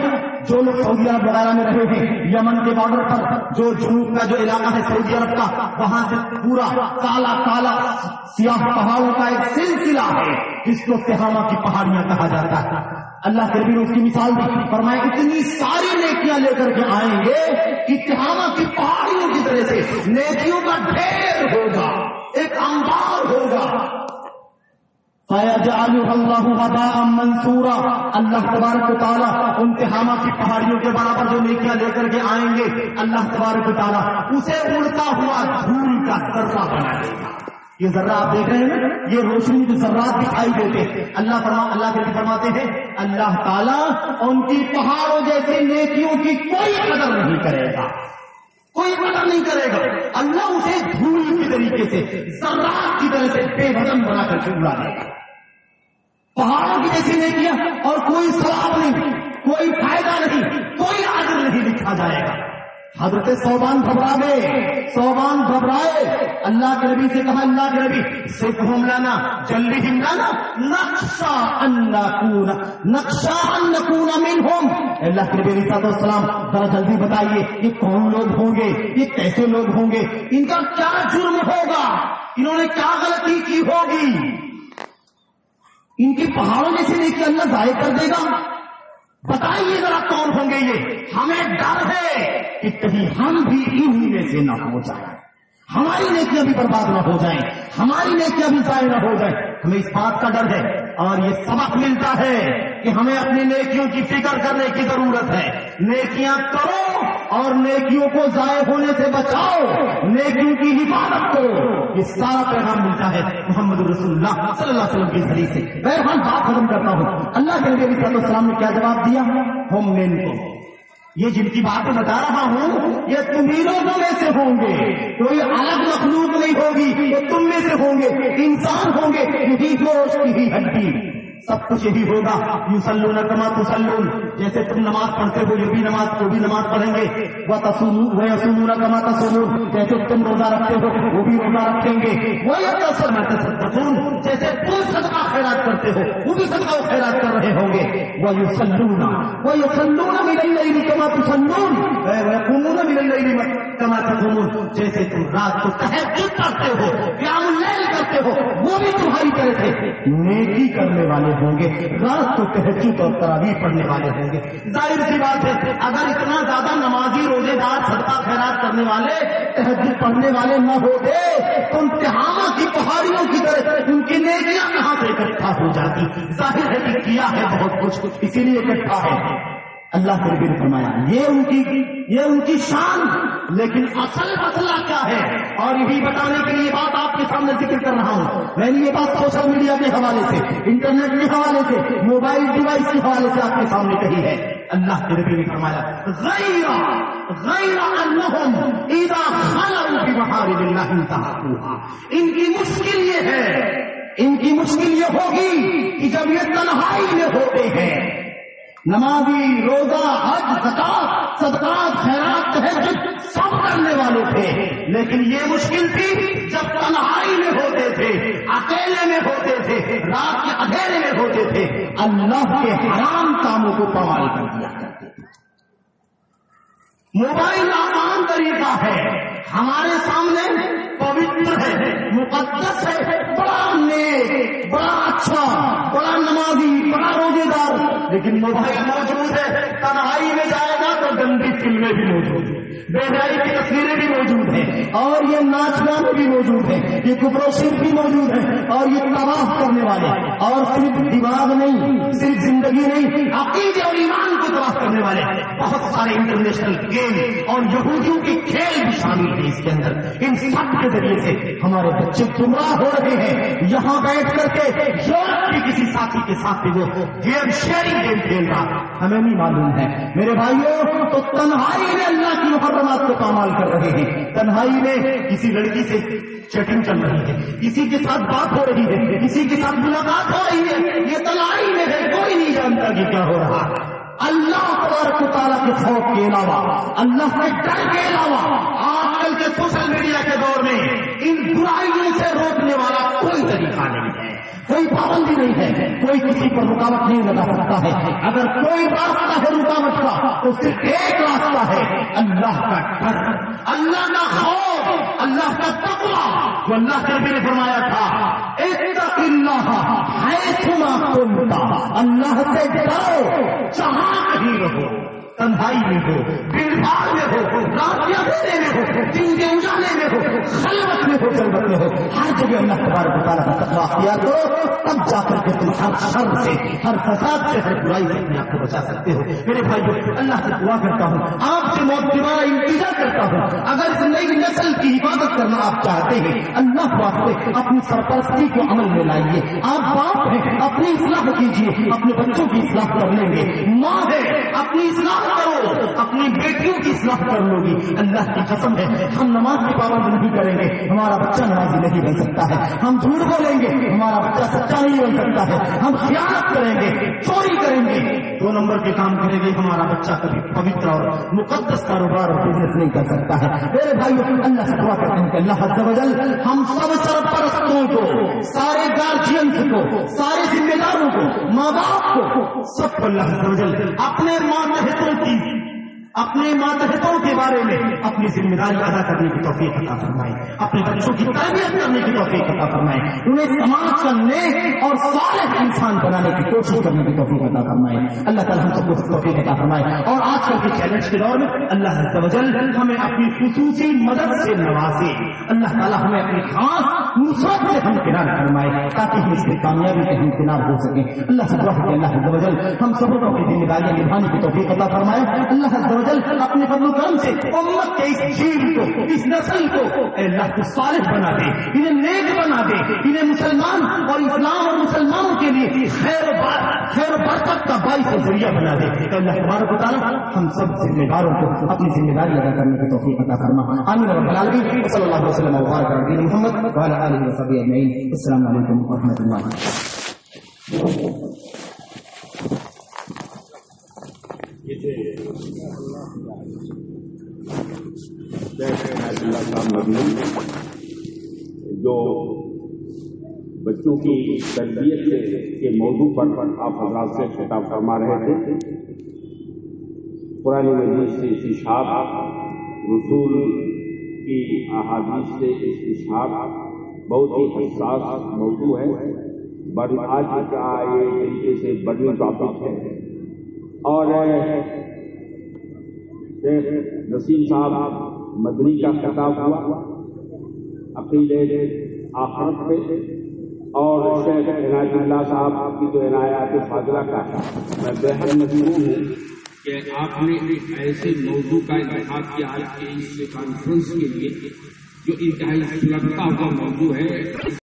Speaker 3: جو لوگ سعودی عرب وغیرہ میں رہے ہیں، یمن کے بارڈر پر جو جنوب کا جو علاقہ ہے سعودی عرب کا، وہاں سے پورا کالا کالا سیاہ پہاڑوں کا ایک سلسلہ ہے جس کو تہامہ کی پہاڑیاں کہا جاتا ہے۔ اللہ کے نبی نے اس کی مثال دی، فرمایا اتنی ساری نیکیاں لے کر کے آئیں گے کہ تہامہ کی پہاڑیوں کی طرح سے نیکیوں کا ڈھیر ہوگا، ایک انبار ہوگا۔ فَيَجْعَلُهَا اللَّهُ هَبَاءً مَنْثُورًا، اللہ تبارک و تعالیٰ ان تہامہ کی پہاڑیوں کے برابر جو نیکیاں لے کر کے آئیں گے، اللہ تبارک و تعالیٰ اسے اڑتا ہوا دھول کا ذرہ بنا دے گا۔ یہ ذرہ آپ دیکھ رہے ہیں نا، یہ روشنی جو ذرات دکھائی دیتے، اللہ کے لیے فرماتے ہیں اللہ تعالیٰ ان کی پہاڑوں جیسی نیکیوں کی کوئی قدر نہیں کرے گا، کوئی قدر نہیں کرے گا۔ اللہ اسے دھول کی طریقے سے، ذرات کی طرح سے بے بدن بنا کر کے اڑا دے گا۔ پہاڑوں کی جیسی نیکیاں، اور کوئی ثواب نہیں، کوئی فائدہ نہیں، کوئی اجر نہیں لکھا جائے گا۔ حضرت ثوبان گھبرائے، اللہ کے نبی سے کہا اللہ کے نبی سکھہم لنا جلدہم لنا نخشى ان نکون منہم۔ اللہ کے نبی علیہ السلام ذرا جلدی بتائیے یہ کون لوگ ہوں گے، یہ کیسے لوگ ہوں گے، ان کا کیا جرم ہوگا، انہوں نے کیا غلطی کی ہوگی، ان کی پہاڑوں میں سے نیکی اللہ ضائع کر دے گا۔ بتائیے ذرا کون ہوں گے یہ، ہمیں ڈر ہے کہ کہیں ہم بھی انہی میں سے نہ ہو جائیں، ہماری نیکیاں بھی برباد نہ ہو جائیں، ہماری نیکیاں بھی ضائع نہ ہو جائیں۔ ہمیں اس بات کا ڈر ہے، اور یہ سبق ملتا ہے کہ ہمیں اپنی نیکیوں کی فکر کرنے کی ضرورت ہے۔ نیکیاں کرو اور نیکیوں کو ضائع ہونے سے بچاؤ، نیکیوں کی حفاظت کرو، یہ سارا پیغام ملتا ہے محمد رسول اللہ صلی اللہ علیہ وسلم کے ذریعے سے۔ بہرحال بات ختم کرتا ہوں، اللہ کے نبی علیہ السلام نے کیا جواب دیا، ہم منکم، یہ جن کی باتیں بتا رہا ہوں یہ تمہیں لوگوں میں سے ہوں گے، کوئی الگ مخلوق نہیں ہوگی، یہ تم میں سے ہوں گے، انسان ہوں گے، یہی گوشت یہی ہڈی، سب کچھ یہی ہوگا۔ یصلون کما تصلون، جیسے تم نماز پڑھتے ہو یہ بھی نماز پڑھیں گے، ویصومون کما تصومون، جیسے تم روزہ رکھتے ہو وہ بھی روزہ رکھیں گے، ویتصدقون، جیسے تم صدقہ خیرات کرتے ہو وہ بھی صدقہ و خیرات کر رہے ہوں گے، ویصلون من الليل کما تصلون ویقومون من الليل کما تقومون، جیسے تم رات کو تہجد کرتے ہو، قیام اللیل کرتے ہو وہ بھی تمہاری طرح سے نیکی کرنے والے ہوں گے، رات کو تہجد اور تراویح پڑھنے والے ہوں گے۔ ظاہر سی بات ہے اگر اتنا زیادہ نمازی روزے دار صدقہ خیرات کرنے والے تہجد پڑھنے والے نہ ہوتے تو ان تہامہ کی پہاڑیوں کی طرح ان کی نیکیاں کہاں سے اکٹھا ہو جاتی۔ ظاہر ہے کہ کیا ہے بہت کچھ، اسی لیے اکٹھا ہے۔ اللہ کے نبی نے فرمایا یہ ان کی شان، لیکن اصل مسئلہ کیا ہے، اور یہی بتانے کے لیے بات آپ کے سامنے ذکر کر رہا ہوں. میں نے یہ بات سوشل میڈیا کے حوالے سے، انٹرنیٹ کے حوالے سے، موبائل ڈیوائس کے حوالے سے آپ کے سامنے کہی ہے. اللہ کے نبی نے فرمایا غیر انہم اذا خلوا بمحارم اللہ انتہکوہا. ان کی مشکل یہ ہے، ان کی مشکل یہ ہوگی کہ جب یہ تنہائی میں ہوتے ہیں، نمازی، روزہ، حج، زکات، صدقات، خیرات، تہجد سب کرنے والے تھے، لیکن یہ مشکل تھی جب تنہائی میں ہوتے تھے، اکیلے میں ہوتے تھے، رات کے اندھیرے میں ہوتے تھے، اللہ کے حرام کاموں کو پامال کر دیا کرتے تھے. موبائل آسان طریقہ ہے، ہمارے سامنے پوتر ہے، مقدس ہے، بڑا نیک، بڑا اچھا، بڑا نمازی، بڑا روزے دار، لیکن موبائل موجود ہے. تنہائی میں جائے گا تو گندی فلمیں بھی موجود ہیں، بے-حیائی کی تصویریں بھی موجود ہیں، اور یہ ناچ گانے بھی موجود ہیں، یہ کفر و شرک بھی موجود ہے، اور یہ تباہ کرنے والے، اور صرف دماغ نہیں، صرف زندگی نہیں، عقیدے اور ایمان کو تباہ کرنے والے بہت سارے انٹرنیشنل گیم اور یہودیوں کے کھیل بھی شامل ہیں اس کے اندر. ان سب کے ذریعے سے ہمارے بچے گمراہ ہو رہے ہیں. یہاں بیٹھ کر کے یورپ کے کسی ساتھی کے ساتھ وہ گیم شیئرنگ گیم کھیل رہا، ہمیں نہیں معلوم ہے. میرے بھائیوں، تو تنہائی میں اللہ کی محرمات کو پامال کر رہے ہیں. تنہائی میں کسی لڑکی سے چیٹنگ چل رہی ہے، کسی کے ساتھ بات ہو رہی ہے، کسی کے ساتھ ملاقات ہو رہی ہے، یہ تنہائی میں ہے، کوئی نہیں جانتا کہ کیا ہو رہا. اللہ تبارک و تعالیٰ کے خوف کے علاوہ، اللہ کے ڈر کے علاوہ آج کل کے سوشل میڈیا کے دور میں ان برائیوں سے روکنے والا کوئی طریقہ نہیں ہے، کوئی پابندی نہیں ہے، کوئی کسی پر رکاوٹ نہیں لگا سکتا ہے. اگر کوئی راستہ ہے رکاوٹ کا تو صرف ایک راستہ ہے، اللہ کا ڈر، اللہ کا خوف، اللہ کا تقویٰ. جو اللہ کے نبی نے فرمایا تھا، اتق اللہ حیثما کنت، اللہ سے ڈرو جہاں کہیں رہو، تنہائی میں ہو، بھیڑ بھاڑ میں ہو، رات کے اندھیرے میں ہو، دن کے اجالے میں ہو، خلوت میں ہو، جلوت میں ہو، ہر جگہ اللہ تبارک و تعالیٰ کا تقویٰ اختیار کرو، تب جا کر کے تم ہر شر سے، ہر فساد سے، ہر برائی سے اپنے آپ کو بچا سکتے ہو. میرے بھائیو، اللہ سے دعا کرتا ہوں، آپ سے معتبرہ التجا کرتا ہوں، اگر اس نئی نسل کی حفاظت کرنا آپ چاہتے ہیں، اللہ واسطے اپنی سرپرستی کو عمل میں لائیے. آپ باپ ہیں، اپنی اصلاح کیجیے، اپنے بچوں کی اصلاح کر لیں گے. ماں ہے، اپنی اصلاح کرو، اپنی بیٹیوں کی اصلاح کر لو گی. اللہ کی قسم ہے، ہم نماز کی پابند نہیں کریں گے، ہمارا بچہ نمازی نہیں بن سکتا ہے. ہم جھوٹ بولیں گے، ہمارا بچہ سچا نہیں بن سکتا ہے. ہم خیانت کریں گے، چوری کریں گے، 2 نمبر کے کام کریں گے، ہمارا بچہ کبھی پوتر اور مقدس کاروبار اور بزنس نہیں کر سکتا ہے. میرے بھائیو، اللہ سے دعا کرتے ہیں کہ اللہ عز و جل ہم سب سرپرستوں کو، سارے گارجینس کو، سارے ذمہ داروں کو، ماں باپ کو، سب کو اللہ عز و جل اپنے ماتحتوں کے بارے میں اپنی ذمہ داری ادا کرنے کی توفیق عطا فرمائے، اپنے بچوں کی تربیت کرنے کی توفیق عطا فرمائے، انہیں سماج کا نیک اور صالح انسان بنانے کی کوشش کرنے کی توفیق عطا فرمائے. اللہ تعالیٰ ہم سب کو توفیق عطا فرمائے. اور آج کل کے چیلنج کے دور میں اللہ عز و جل ہمیں اپنی خصوصی مدد سے نوازے. اللہ تعالیٰ ہمیں اپنی خاص نصرت سے ہمکنار فرمائے تاکہ ہم اس کی کامیابی کے ہمکنار ہو سکیں. اللہ سے دعا ہے کہ اللہ عز و جل ہم سب کو اپنی ذمہ داریاں نبھانے کی توفیق عطا فرمائے. اللہ عز و جل اپنے فضل و کرم سے امت کے اس جیل کو، اس نسل کو اے اللہ کو صالح بنا دے، انہیں نیک بنا دے، انہیں مسلمان اور اسلام اور مسلمانوں کے لیے خیر و برکت کا باعث ذریعہ بنا دے. اے اللہ تبارک و تعالیٰ ہم سب ذمہ داروں کو اپنی ذمہ داری ادا کرنے کی توفیق عطا فرما. آمین رب العالمین. صلی اللہ علیہ وسلم وبارک علی نبینا محمد وعلی آلہ وصحبہ اجمعین. السلام علیکم ورحمۃ اللہ.
Speaker 1: جو بچوں کی تربیت کے موضوع پر آپ حضرات سے خطاب فرما رہے تھے. قرآن مجید سے استشہاد، رسول کی احادیث سے استشہاد بہت ہی حساس موضوع ہے. آج کا یہ طریقے سے بڑی ٹاپک ہے. اور شیخ نسیم صاحب مدنی کا خطاب ہوا عقیدے آخرت پہ، اور شیخ عنایت اللہ صاحب کی جو عنایات فاضلہ کا میں بے حد مجبور ہوں کہ آپ نے ایک ایسے موضوع کا انتخاب کیا آج کے اس کانفرنس کے لیے جو انتہائی سلگتا ہوا موضوع ہے